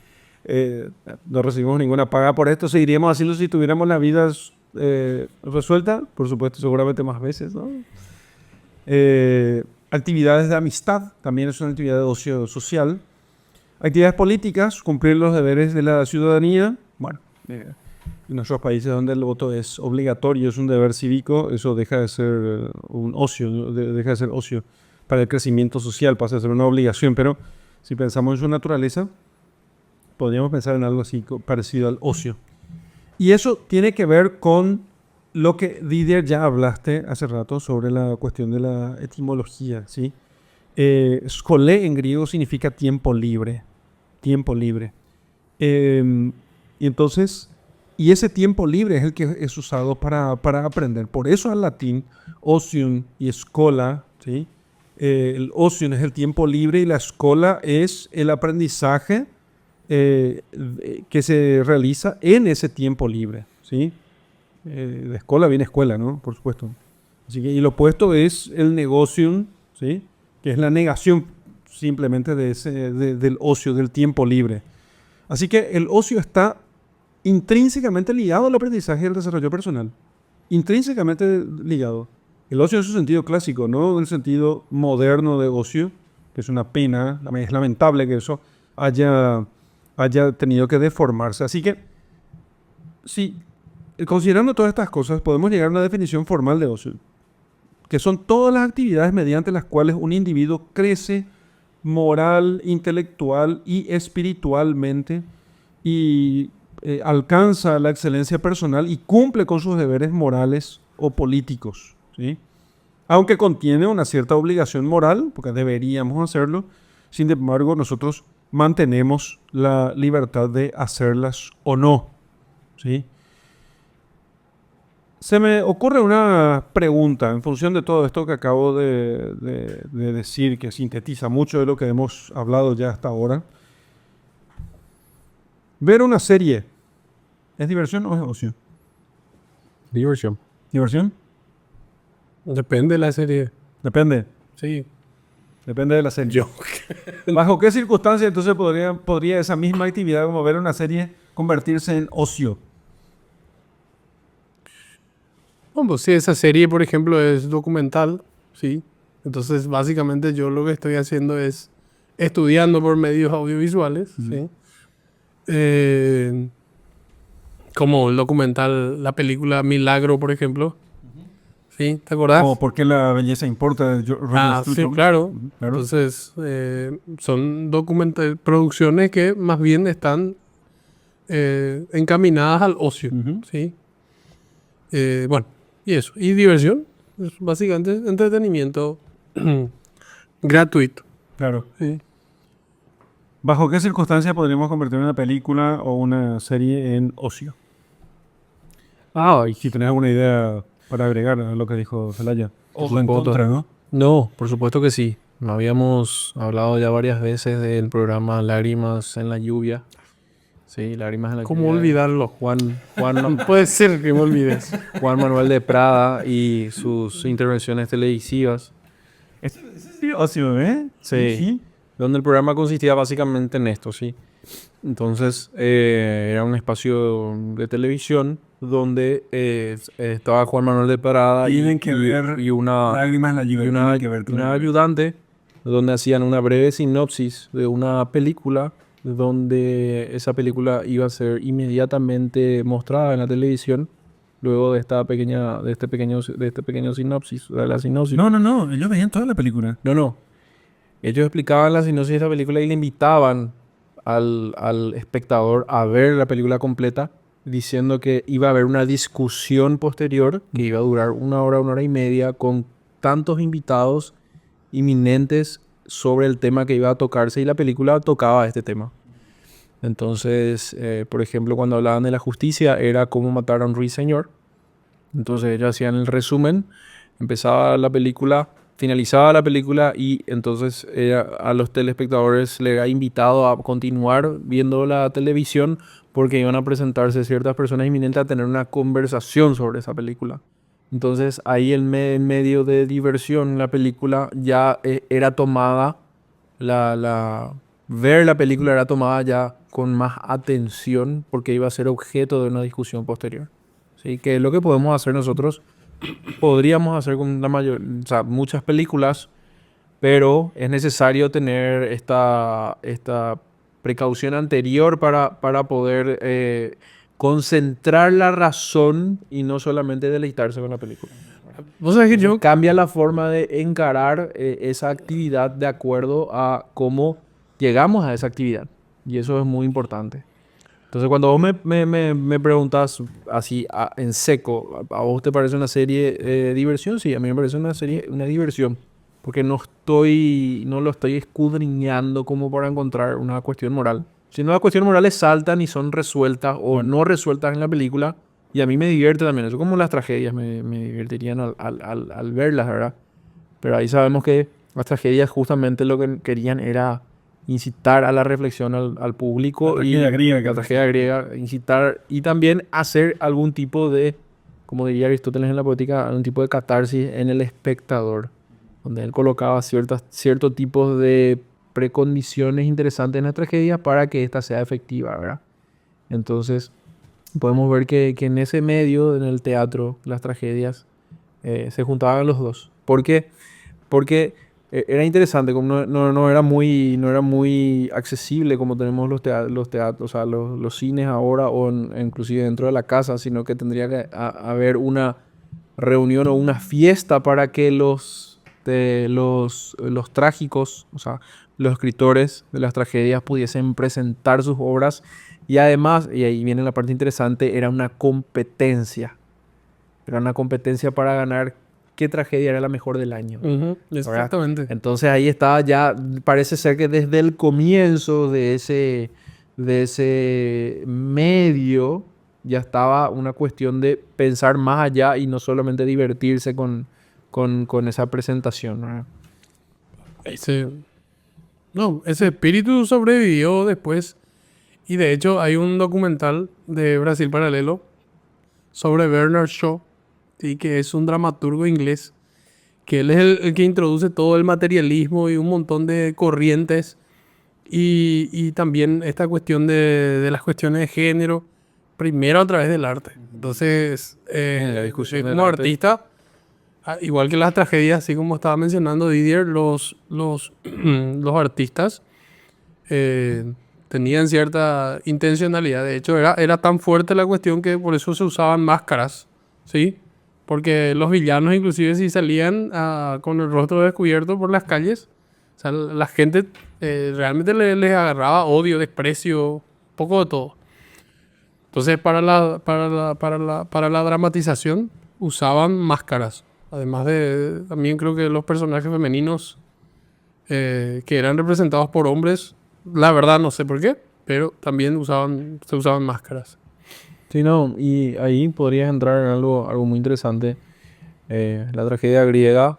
no recibimos ninguna paga por esto. ¿Seguiríamos haciendo si tuviéramos la vida resuelta? Por supuesto, seguramente más veces, ¿no? Actividades de amistad, también es una actividad de ocio social. Actividades políticas, cumplir los deberes de la ciudadanía. Bueno, en nuestros países donde el voto es obligatorio, es un deber cívico, eso deja de ser un ocio, deja de ser ocio para el crecimiento social, pasa a ser una obligación. Pero si pensamos en su naturaleza, podríamos pensar en algo así parecido al ocio. Y eso tiene que ver con lo que, Didier, ya hablaste hace rato sobre la cuestión de la etimología, ¿sí? Skolé en griego significa tiempo libre. Tiempo libre. Y entonces, y ese tiempo libre es el que es usado para aprender. Por eso al latín, ocium y schola, ¿sí? El ocium es el tiempo libre y la schola es el aprendizaje que se realiza en ese tiempo libre, ¿sí? De escuela viene escuela, ¿no? Por supuesto. Así que, y lo opuesto es el negocium, ¿sí? Que es la negación simplemente del ocio, del tiempo libre. Así que el ocio está intrínsecamente ligado al aprendizaje y al desarrollo personal. Intrínsecamente ligado. El ocio en su sentido clásico, no en el sentido moderno de ocio, que es una pena, es lamentable que eso haya tenido que deformarse. Así que, sí, considerando todas estas cosas, podemos llegar a una definición formal de ocio, que son todas las actividades mediante las cuales un individuo crece moral, intelectual y espiritualmente y alcanza la excelencia personal y cumple con sus deberes morales o políticos, ¿sí? Aunque contiene una cierta obligación moral, porque deberíamos hacerlo, sin embargo nosotros mantenemos la libertad de hacerlas o no, ¿sí? Se me ocurre una pregunta en función de todo esto que acabo de decir, que sintetiza mucho de lo que hemos hablado ya hasta ahora. Ver una serie, ¿es diversión o es ocio? Diversión. ¿Diversión? Depende de la serie. Depende. Sí. Depende de la serie. ¿Bajo qué circunstancias entonces podría esa misma actividad como ver una serie convertirse en ocio? Bueno, pues si esa serie, por ejemplo, es documental, sí. Entonces, básicamente yo lo que estoy haciendo es estudiando por medios audiovisuales, ¿sí? Como el documental, la película Milagro, por ejemplo. ¿Sí? ¿Te acordás? ¿O por qué la belleza importa? Sí, claro. Claro. Entonces, son producciones que más bien están encaminadas al ocio, ¿sí? Bueno, y eso. Y diversión, es básicamente entretenimiento gratuito. Claro. ¿Sí? ¿Bajo qué circunstancias podríamos convertir una película o una serie en ocio? Y si tenés alguna idea para agregar a lo que dijo Celaya. ¿No? No, por supuesto que sí. Habíamos hablado ya varias veces del programa Lágrimas en la lluvia. Sí, Lágrimas en la ¿Cómo lluvia. olvidarlo? Juan Puede ser que me olvides. Juan Manuel de Prada y sus intervenciones televisivas. Es ocio, ¿eh? Sí. Donde el programa consistía básicamente en esto, ¿sí? Entonces, era un espacio de televisión donde estaba Juan Manuel de Prada Tienen que ver y una Lágrimas en la lluvia. y una ayudante, donde hacían una breve sinopsis de una película donde esa película iba a ser inmediatamente mostrada en la televisión luego de de este pequeño sinopsis, de la sinopsis. No, ellos veían toda la película. No. Ellos explicaban la sinopsis de esta película y le invitaban al espectador a ver la película completa, diciendo que iba a haber una discusión posterior que iba a durar una hora y media, con tantos invitados inminentes sobre el tema que iba a tocarse, y la película tocaba este tema. Entonces, por ejemplo, cuando hablaban de la justicia, era cómo matar a un ruiseñor. Entonces ellos hacían el resumen, empezaba la película, finalizaba la película, y entonces a los telespectadores les era invitado a continuar viendo la televisión, porque iban a presentarse ciertas personas inminentes a tener una conversación sobre esa película. Entonces ahí en medio de diversión la película ya era tomada, ver la película era tomada ya con más atención, porque iba a ser objeto de una discusión posterior. ¿Sí? Que es lo que podemos hacer nosotros. Podríamos hacer con o sea, muchas películas, pero es necesario tener esta precaución anterior para poder concentrar la razón y no solamente deleitarse con la película. Vos sabés que yo, Cambia la forma de encarar esa actividad de acuerdo a cómo llegamos a esa actividad. Y eso es muy importante. Entonces, cuando vos me preguntas así en seco, ¿a vos te parece una serie de diversión? Sí, a mí me parece una diversión. Porque no lo estoy escudriñando como para encontrar una cuestión moral. Si no, las cuestiones morales saltan y son resueltas o no resueltas en la película. Y a mí me divierte también. Eso, como las tragedias me divertirían al verlas, ¿verdad? Pero ahí sabemos que las tragedias justamente lo que querían era incitar a la reflexión al público. La tragedia griega, incitar y también hacer algún tipo de, como diría Aristóteles en la Poética, algún tipo de catarsis en el espectador, donde él colocaba ciertos tipos de precondiciones interesantes en la tragedia para que ésta sea efectiva, ¿verdad? Entonces, podemos ver que en ese medio, en el teatro, las tragedias, se juntaban los dos. ¿Por qué? Porque era interesante, como no era muy accesible como tenemos los teatros, o sea, los cines ahora, o inclusive dentro de la casa, sino que tendría que haber una reunión o una fiesta para que los trágicos, o sea, los escritores de las tragedias pudiesen presentar sus obras. Y además, y ahí viene la parte interesante, era una competencia. Era una competencia para ganar qué tragedia era la mejor del año. exactamente. Entonces ahí estaba ya, parece ser que desde el comienzo de ese medio ya estaba una cuestión de pensar más allá y no solamente divertirse con esa presentación, ¿verdad? Ese espíritu sobrevivió después. Y de hecho hay un documental de Brasil Paralelo sobre Bernard Shaw, ¿sí? Que es un dramaturgo inglés, que él es el que introduce todo el materialismo y un montón de corrientes, y también esta cuestión de las cuestiones de género, primero a través del arte. Entonces, La discusión del como arte. artista, igual que las tragedias, así como estaba mencionando Didier, los artistas tenían cierta intencionalidad. De hecho, era tan fuerte la cuestión que por eso se usaban máscaras, ¿sí? Porque los villanos, inclusive, si salían con el rostro descubierto por las calles, o sea, la gente realmente les agarraba odio, desprecio, poco de todo. Entonces, para la dramatización, usaban máscaras. Además también creo que los personajes femeninos que eran representados por hombres, la verdad no sé por qué, pero también se usaban máscaras. Sí, no, y ahí podrías entrar en algo muy interesante. La tragedia griega,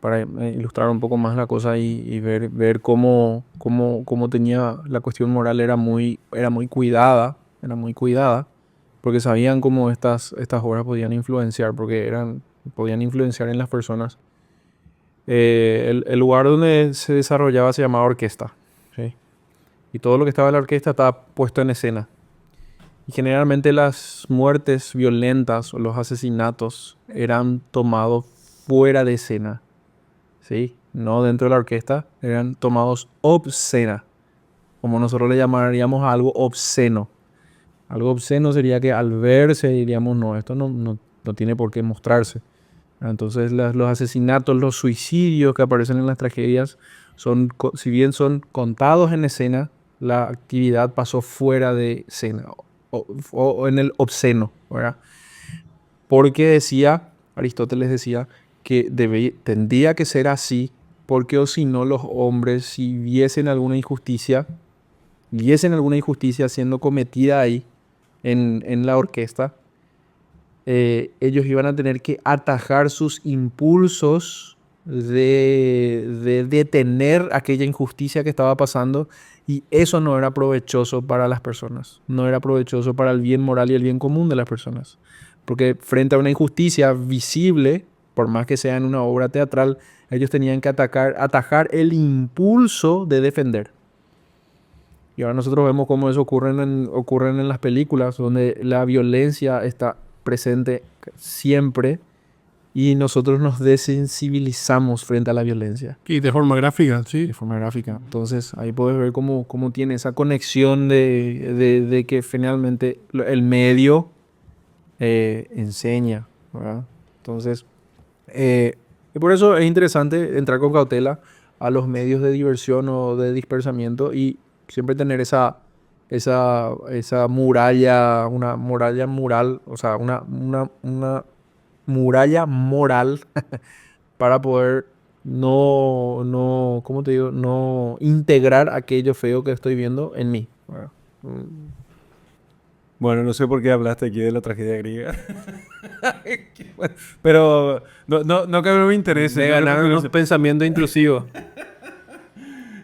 para ilustrar un poco más la cosa y ver cómo tenía la cuestión moral, era muy cuidada, porque sabían cómo estas obras podían influenciar, podían influenciar en las personas. El lugar donde se desarrollaba se llamaba orquesta, ¿sí? Y todo lo que estaba en la orquesta estaba puesto en escena. Y generalmente las muertes violentas o los asesinatos eran tomados fuera de escena, ¿sí? No dentro de la orquesta, eran tomados como nosotros le llamaríamos a algo obsceno. Algo obsceno sería que al verse diríamos, no, esto no tiene por qué mostrarse. Entonces los asesinatos, los suicidios que aparecen en las tragedias, si bien son contados en escena, la actividad pasó fuera de escena o en el obsceno, ¿verdad? Porque Aristóteles decía que tendría que ser así, porque o si no los hombres, si viesen alguna injusticia siendo cometida ahí en la orquesta, ellos iban a tener que atajar sus impulsos de detener aquella injusticia que estaba pasando, y eso no era provechoso para las personas, no era provechoso para el bien moral y el bien común de las personas, porque frente a una injusticia visible, por más que sea en una obra teatral, ellos tenían que atajar el impulso de defender. Y ahora nosotros vemos cómo eso ocurren en las películas, donde la violencia está presente siempre y nosotros nos desensibilizamos frente a la violencia. Y de forma gráfica, sí. De forma gráfica. Entonces ahí puedes ver cómo tiene esa conexión de que finalmente el medio enseña, ¿verdad? Entonces, y por eso es interesante entrar con cautela a los medios de diversión o de dispersamiento y siempre tener esa muralla, una muralla moral, o sea, una muralla moral para poder ¿cómo te digo? No integrar aquello feo que estoy viendo en mí. Bueno, no sé por qué hablaste aquí de la tragedia griega. Pero no que no me interese. De no ganar creo que unos pensamientos intrusivos.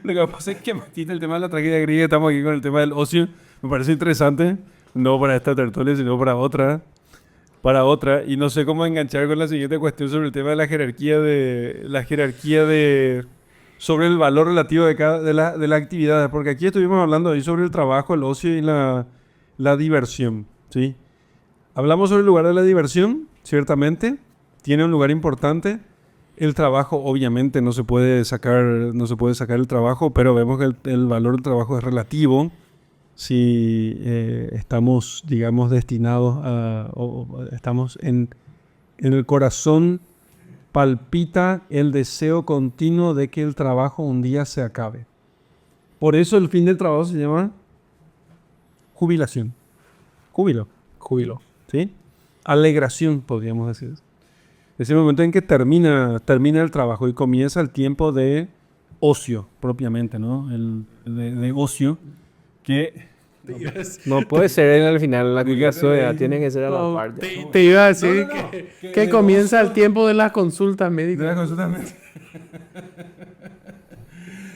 Lo que pasa es que metiste el tema de la tragedia griega, estamos aquí con el tema del ocio. Me parece interesante, no para esta tertulia, sino para otra. Y no sé cómo enganchar con la siguiente cuestión sobre el tema de la jerarquía sobre el valor relativo de las actividades. Porque aquí estuvimos hablando ahí sobre el trabajo, el ocio y la diversión, ¿sí? Hablamos sobre el lugar de la diversión, ciertamente, tiene un lugar importante. El trabajo, obviamente, no se puede sacar el trabajo, pero vemos que el valor del trabajo es relativo. Si estamos, digamos, destinados o estamos en el corazón, palpita el deseo continuo de que el trabajo un día se acabe. Por eso el fin del trabajo se llama jubilación. Júbilo, ¿sí? Alegración, podríamos decir. Es el momento en que termina el trabajo y comienza el tiempo de ocio, propiamente, ¿no? De ocio, que... No puede ser al final la jubilación, tiene que ser a la par. Te iba a decir que comienza el tiempo de las consultas médicas.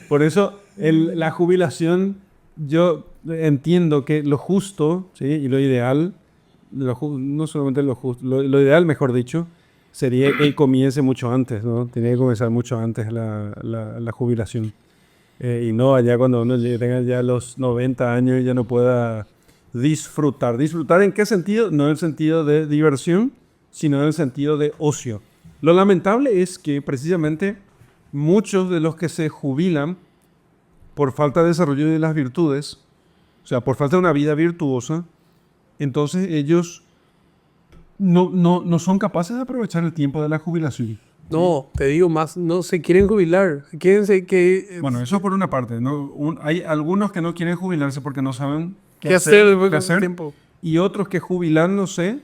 Por eso la jubilación, yo entiendo que lo justo, ¿sí? Y lo ideal, no solamente lo justo, lo ideal, mejor dicho, sería que comience mucho antes, ¿no? Tiene que comenzar mucho antes la jubilación. Y no allá cuando uno tenga ya los 90 años y ya no pueda disfrutar. ¿Disfrutar en qué sentido? No en el sentido de diversión, sino en el sentido de ocio. Lo lamentable es que precisamente muchos de los que se jubilan por falta de desarrollo de las virtudes, o sea, por falta de una vida virtuosa, entonces ellos no son capaces de aprovechar el tiempo de la jubilación. No, te digo más, no se quieren jubilar. Bueno, eso por una parte, ¿no? Hay algunos que no quieren jubilarse porque no saben ¿Qué hacer después qué de hacer, tiempo? y otros que jubilándose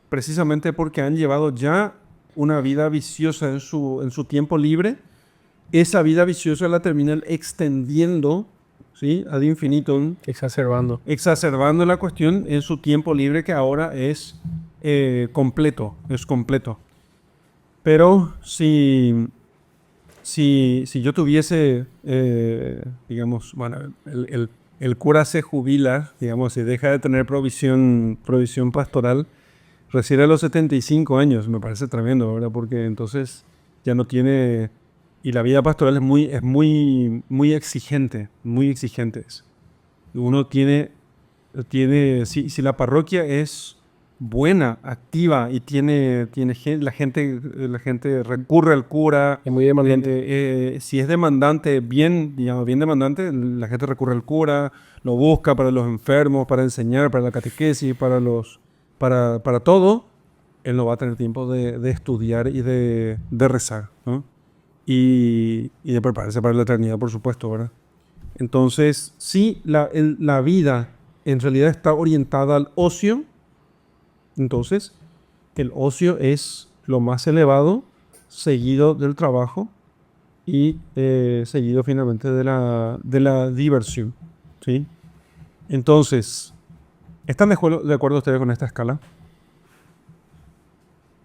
precisamente porque han llevado ya una vida viciosa en su tiempo libre. Esa vida viciosa la terminan extendiendo, ¿sí? Ad infinitum. Exacerbando la cuestión en su tiempo libre, que ahora es completo. Pero si yo tuviese, digamos, bueno, el cura se jubila, digamos, y deja de tener provisión pastoral recién a los 75 años, me parece tremendo, ¿verdad? Porque entonces ya no tiene... Y la vida pastoral es muy exigente, muy exigente. Uno tiene si la parroquia es buena, activa y la gente recurre al cura. Es muy demandante. Si es demandante, digamos, bien demandante, la gente recurre al cura, lo busca para los enfermos, para enseñar, para la catequesis, para todo. Él no va a tener tiempo de estudiar y de rezar, ¿no? Y de prepararse para la eternidad, por supuesto, ¿verdad? Entonces, sí, la vida en realidad está orientada al ocio. Entonces, el ocio es lo más elevado, seguido del trabajo y seguido finalmente de la diversión, ¿sí? Entonces, ¿están de acuerdo ustedes con esta escala?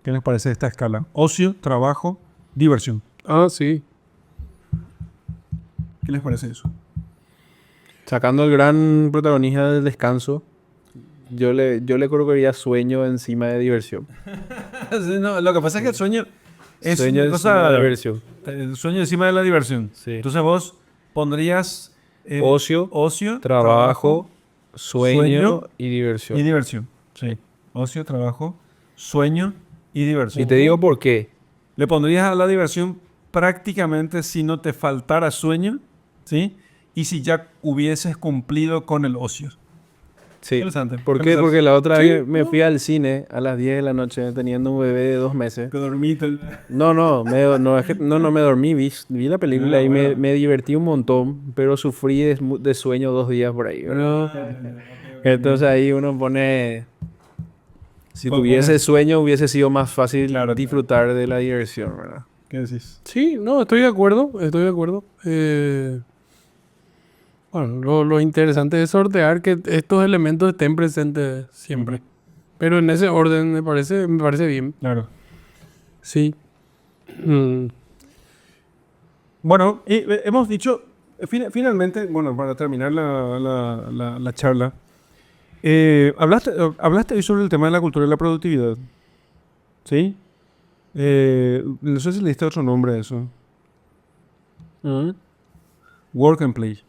¿Qué les parece esta escala? Ocio, trabajo, diversión. Ah, sí. ¿Qué les parece eso? Sacando el gran protagonista del descanso, yo le colocaría sueño encima de diversión. No, lo que pasa es que el sueño es Sueño una encima cosa, de diversión. el sueño encima de la diversión. Sí. Entonces vos pondrías Ocio, trabajo, sueño y diversión. y diversión. Sí. Ocio, trabajo, sueño y diversión. Y te digo por qué. Le pondrías a la diversión prácticamente si no te faltara sueño, ¿sí? Y si ya hubieses cumplido con el ocio. Sí. Interesante. ¿Por qué? Porque la otra vez me fui al cine a las 10 de la noche teniendo un bebé de 2 meses. Que dormiste. No, no me dormí, vi la película y me divertí un montón, pero sufrí de sueño 2 días por ahí, ¿verdad? Entonces ahí uno pone... Si tuviese sueño hubiese sido más fácil disfrutar de la diversión, ¿verdad? ¿Qué decís? Sí, no, estoy de acuerdo. Bueno, lo interesante es sortear que estos elementos estén presentes siempre. Pero en ese orden me parece bien. Claro. Sí. Mm, Bueno, y hemos dicho, finalmente, bueno, para terminar la charla, hablaste hoy sobre el tema de la cultura de la productividad, ¿sí? No sé si le diste otro nombre a eso. Work and play.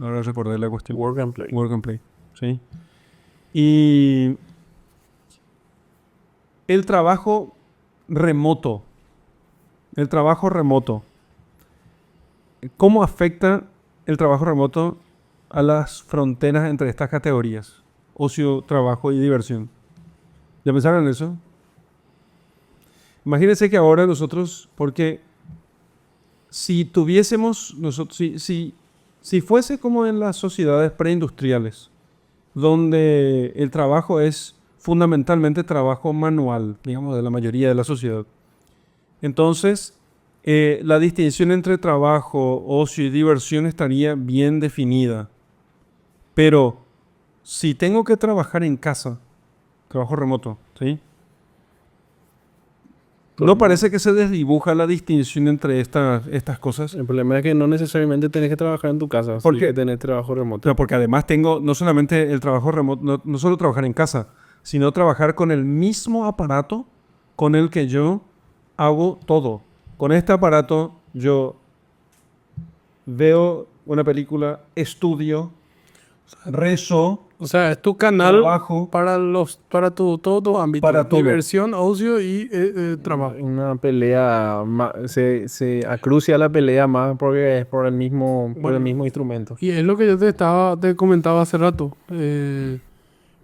Ahora recordé la cuestión. Work and play. Work and play, ¿sí? Y el trabajo remoto. ¿Cómo afecta el trabajo remoto a las fronteras entre estas categorías? Ocio, trabajo y diversión. ¿Ya pensaron en eso? Imagínense que ahora nosotros, porque si tuviésemos, si fuese como en las sociedades preindustriales, donde el trabajo es fundamentalmente trabajo manual, digamos, de la mayoría de la sociedad, entonces la distinción entre trabajo, ocio y diversión estaría bien definida. Pero si tengo que trabajar en casa, trabajo remoto, ¿sí? ¿No parece que se desdibuja la distinción entre estas cosas? El problema es que no necesariamente tenés que trabajar en tu casa, ¿Por sí qué? que tenés trabajo remoto. Pero porque además tengo no solamente el trabajo remoto, no solo trabajar en casa, sino trabajar con el mismo aparato con el que yo hago todo. Con este aparato yo veo una película, estudio, rezo, o sea, es tu canal trabajo. para todos tus ámbitos. Para todo. Diversión, ocio y trabajo. Una pelea, se acrucia la pelea más porque es por el mismo instrumento. Y es lo que yo te comentaba hace rato.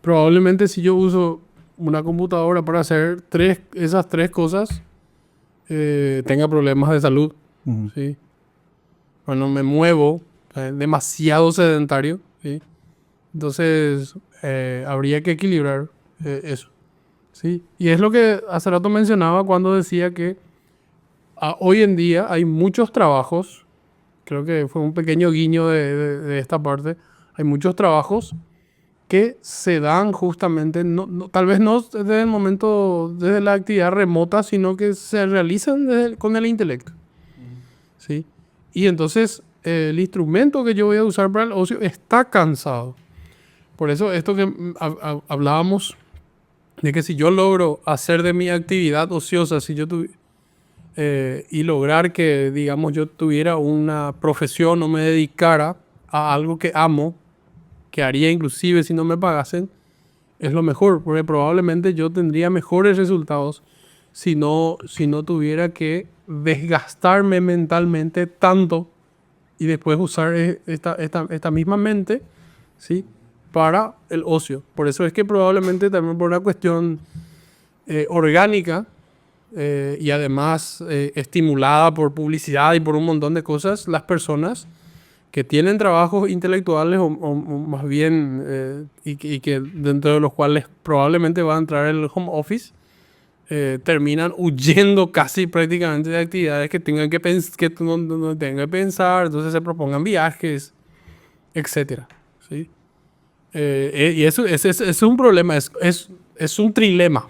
Probablemente si yo uso una computadora para hacer esas tres cosas, tenga problemas de salud. ¿Sí? Cuando me muevo, demasiado sedentario, ¿sí? Entonces habría que equilibrar eso. ¿Sí? Y es lo que hace rato mencionaba cuando decía que hoy en día hay muchos trabajos, creo que fue un pequeño guiño de esta parte, hay muchos trabajos que se dan justamente, tal vez no desde el momento, desde la actividad remota, sino que se realizan con el intelecto. ¿Sí? Y entonces el instrumento que yo voy a usar para el ocio está cansado. Por eso esto que hablábamos de que si yo logro hacer de mi actividad ociosa, y lograr que, digamos, yo tuviera una profesión o me dedicara a algo que amo, que haría inclusive si no me pagasen, es lo mejor, porque probablemente yo tendría mejores resultados si no tuviera que desgastarme mentalmente tanto y después usar esta misma mente, ¿sí? Para el ocio. Por eso es que probablemente también por una cuestión orgánica y además estimulada por publicidad y por un montón de cosas, las personas que tienen trabajos intelectuales o más bien y que dentro de los cuales probablemente va a entrar el home office, terminan huyendo casi prácticamente de actividades que tengan que, no tengan que pensar, entonces se propongan viajes, etcétera, ¿sí? Y eso es un problema, es un trilema.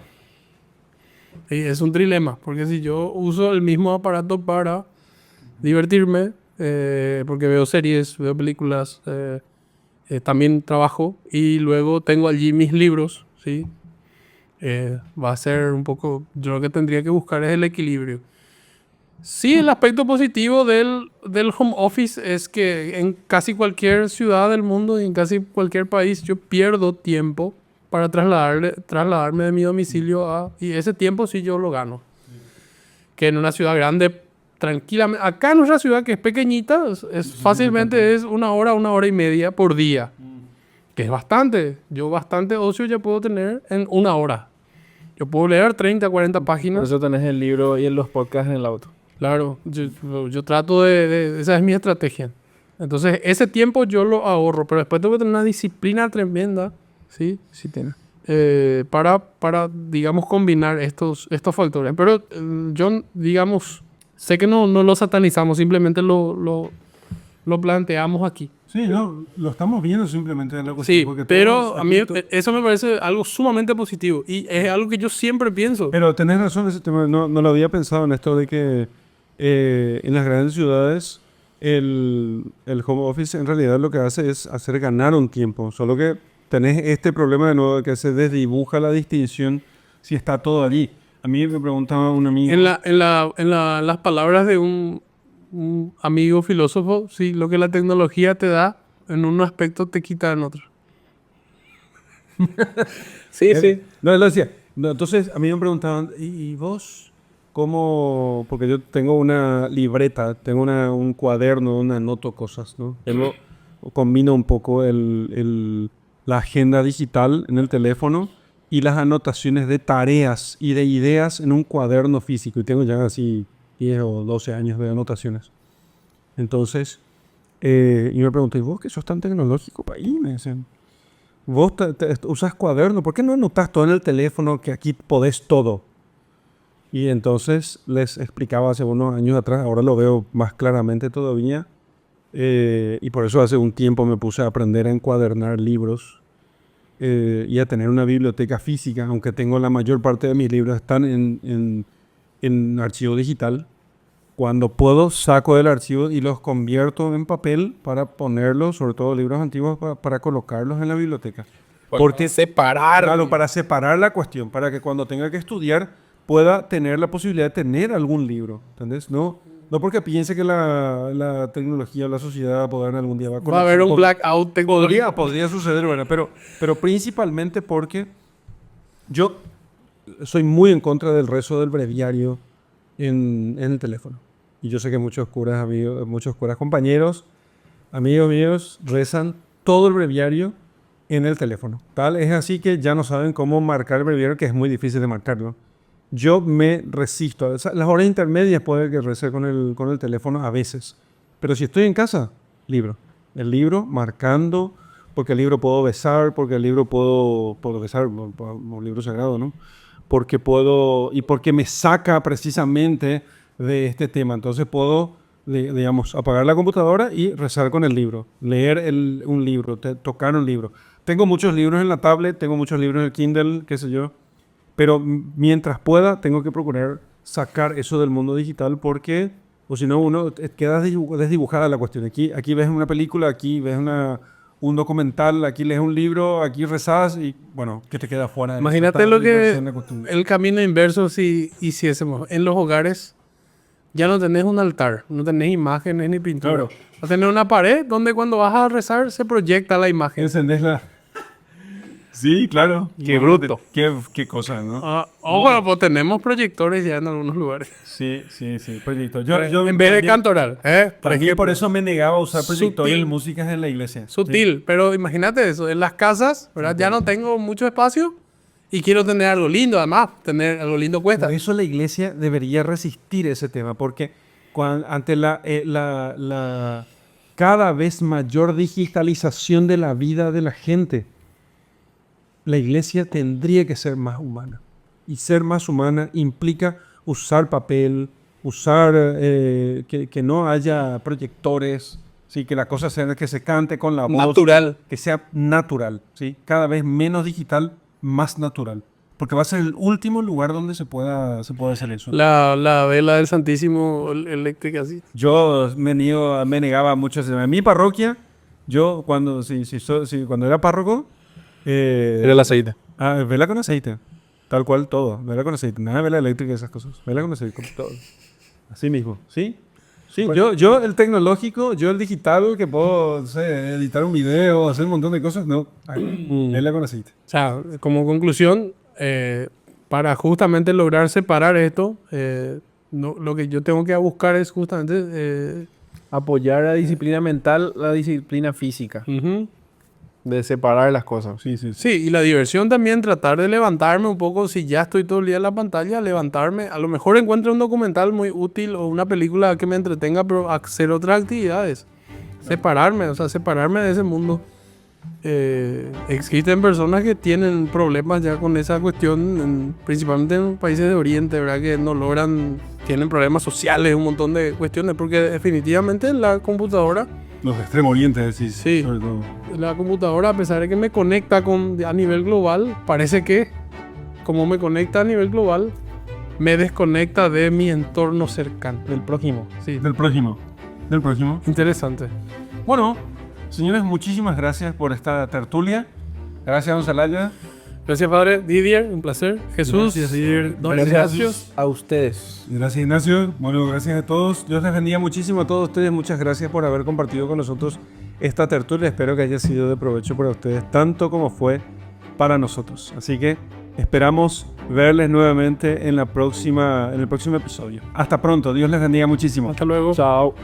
¿Sí? Es un trilema, porque si yo uso el mismo aparato para divertirme, porque veo series, veo películas, también trabajo y luego tengo allí mis libros, ¿sí? Va a ser un poco, yo lo que tendría que buscar es el equilibrio. Sí, el aspecto positivo del home office es que en casi cualquier ciudad del mundo y en casi cualquier país yo pierdo tiempo para trasladarme de mi domicilio y ese tiempo sí yo lo gano. Que en una ciudad grande, tranquilamente, acá en nuestra ciudad que es pequeñita, fácilmente es 1 hora y media por día. Que es bastante. Yo bastante ocio ya puedo tener en 1 hora. Yo puedo leer 30, 40 Por páginas. eso tenés el libro y los podcasts en el auto. Claro, yo trato esa es mi estrategia. Entonces, ese tiempo yo lo ahorro, pero después tengo que tener una disciplina tremenda, ¿sí? Sí, tiene. Para, digamos, combinar estos factores. Pero yo, digamos, sé que no lo satanizamos, simplemente lo planteamos aquí. Sí, no, lo estamos viendo simplemente en la cuestión. Sí, porque pero todos a mí aquí eso me parece algo sumamente positivo y es algo que yo siempre pienso. Pero tenés razón en ese tema, no lo había pensado en esto de que en las grandes ciudades el home office en realidad lo que hace es hacer ganar un tiempo, solo que tenés este problema de nuevo de que se desdibuja la distinción si está todo allí. A mí me preguntaba un amigo... En las palabras de un amigo filósofo, sí, lo que la tecnología te da en un aspecto te quita en otro. Sí, sí. No, él lo decía. No, entonces, a mí me preguntaban, ¿y vos cómo? Porque yo tengo una libreta, tengo un cuaderno donde anoto cosas, ¿no? Combino un poco la agenda digital en el teléfono y las anotaciones de tareas y de ideas en un cuaderno físico. Y tengo ya así 10 o 12 años de anotaciones. Entonces, y me pregunté, ¿y vos que sos tan tecnológico para ahí? Me dicen. Vos usas cuaderno, ¿por qué no anotas todo en el teléfono que aquí podés todo? Y entonces les explicaba hace unos años atrás, ahora lo veo más claramente todavía, y por eso hace un tiempo me puse a aprender a encuadernar libros y a tener una biblioteca física, aunque tengo la mayor parte de mis libros están en archivo digital. Cuando puedo, saco del archivo y los convierto en papel para ponerlos, sobre todo libros antiguos, para colocarlos en la biblioteca. Porque separar. Claro, para separar la cuestión, para que cuando tenga que estudiar pueda tener la posibilidad de tener algún libro, ¿entendés? No porque piense que la tecnología o la sociedad moderna algún día va Va a haber un blackout tecnológico. Podría suceder, ¿verdad? Pero principalmente porque yo soy muy en contra del rezo del breviario en el teléfono. Y yo sé que muchos curas compañeros, amigos míos, rezan todo el breviario en el teléfono. Tal es así que ya no saben cómo marcar el breviario, que es muy difícil de marcarlo. Yo me resisto. Las horas intermedias puede que rece con el teléfono a veces. Pero si estoy en casa, libro. El libro marcando, porque el libro puedo besar, porque el libro puedo besar, un libro sagrado, ¿no? Porque puedo, y porque me saca precisamente de este tema. Entonces puedo, digamos, apagar la computadora y rezar con el libro, leer un libro, tocar un libro. Tengo muchos libros en la tablet, tengo muchos libros en el Kindle, qué sé yo, pero mientras pueda tengo que procurar sacar eso del mundo digital porque, o si no, uno queda desdibujada la cuestión. Aquí ves una película, aquí ves un documental, aquí lees un libro, aquí rezas y, bueno, ¿qué te queda fuera de Imagínate lo que el camino inverso si hiciésemos en los hogares. Ya no tenés un altar, no tenés imágenes ni pintura. Claro. Vas a tener una pared donde cuando vas a rezar se proyecta la imagen. Encendés Sí, claro. Qué bruto. Qué cosa, ¿no? Bueno, pues tenemos proyectores ya en algunos lugares. Sí, proyecto. En vez de también- cantoral, por también ejemplo. por eso me negaba a usar proyectores Sutil. en músicas en la iglesia. Sutil, pero imagínate eso, en las casas, ¿verdad? Ya no tengo mucho espacio y quiero tener algo lindo, además, tener algo lindo cuesta. Por eso la iglesia debería resistir ese tema, porque ante la cada vez mayor digitalización de la vida de la gente, la iglesia tendría que ser más humana. Y ser más humana implica usar papel, usar que no haya proyectores, ¿sí? Que la cosa sea que se cante con la voz. Natural. Que sea natural, ¿sí? Cada vez menos digital, más natural. Porque va a ser el último lugar donde se pueda hacer eso. La vela del Santísimo eléctrica, así. Yo me negaba mucho. En mi parroquia, yo cuando era párroco, Era el aceite. vela con aceite. Tal cual todo. Vela con aceite. Nada de vela eléctrica y esas cosas. Vela con aceite. Con todo. Así mismo. ¿Sí? Sí, yo el tecnológico, yo el digital, que puedo, no sé, editar un video, hacer un montón de cosas, no. Vela con aceite. O sea, como conclusión, para justamente lograr separar esto, lo que yo tengo que buscar es justamente... Apoyar la disciplina mental, la disciplina física. De separar las cosas. Sí. Sí, y la diversión también, tratar de levantarme un poco, si ya estoy todo el día en la pantalla, levantarme, a lo mejor encuentro un documental muy útil o una película que me entretenga, pero hacer otras actividades. Separarme de ese mundo. Existen personas que tienen problemas ya con esa cuestión, principalmente en países de Oriente, ¿verdad? Que no logran, tienen problemas sociales, un montón de cuestiones, porque definitivamente la computadora... Los de Extremo Oriente, decís. Sí. Sobre todo. La computadora, a pesar de que me conecta a nivel global, parece que, como me conecta a nivel global, me desconecta de mi entorno cercano. Del prójimo. Sí, Del próximo. interesante. Bueno, señores, muchísimas gracias por esta tertulia. Gracias, don Salaya. Gracias, Padre Didier, un placer. Jesús, Gracias, Didier. don Gracias. Ignacio. A ustedes. Gracias, Ignacio. Bueno, gracias a todos. Dios les bendiga muchísimo a todos ustedes. Muchas gracias por haber compartido con nosotros esta tertulia. Espero que haya sido de provecho para ustedes, tanto como fue para nosotros. Así que esperamos verles nuevamente en el próximo episodio. Hasta pronto. Dios les bendiga muchísimo. Hasta luego. Chao.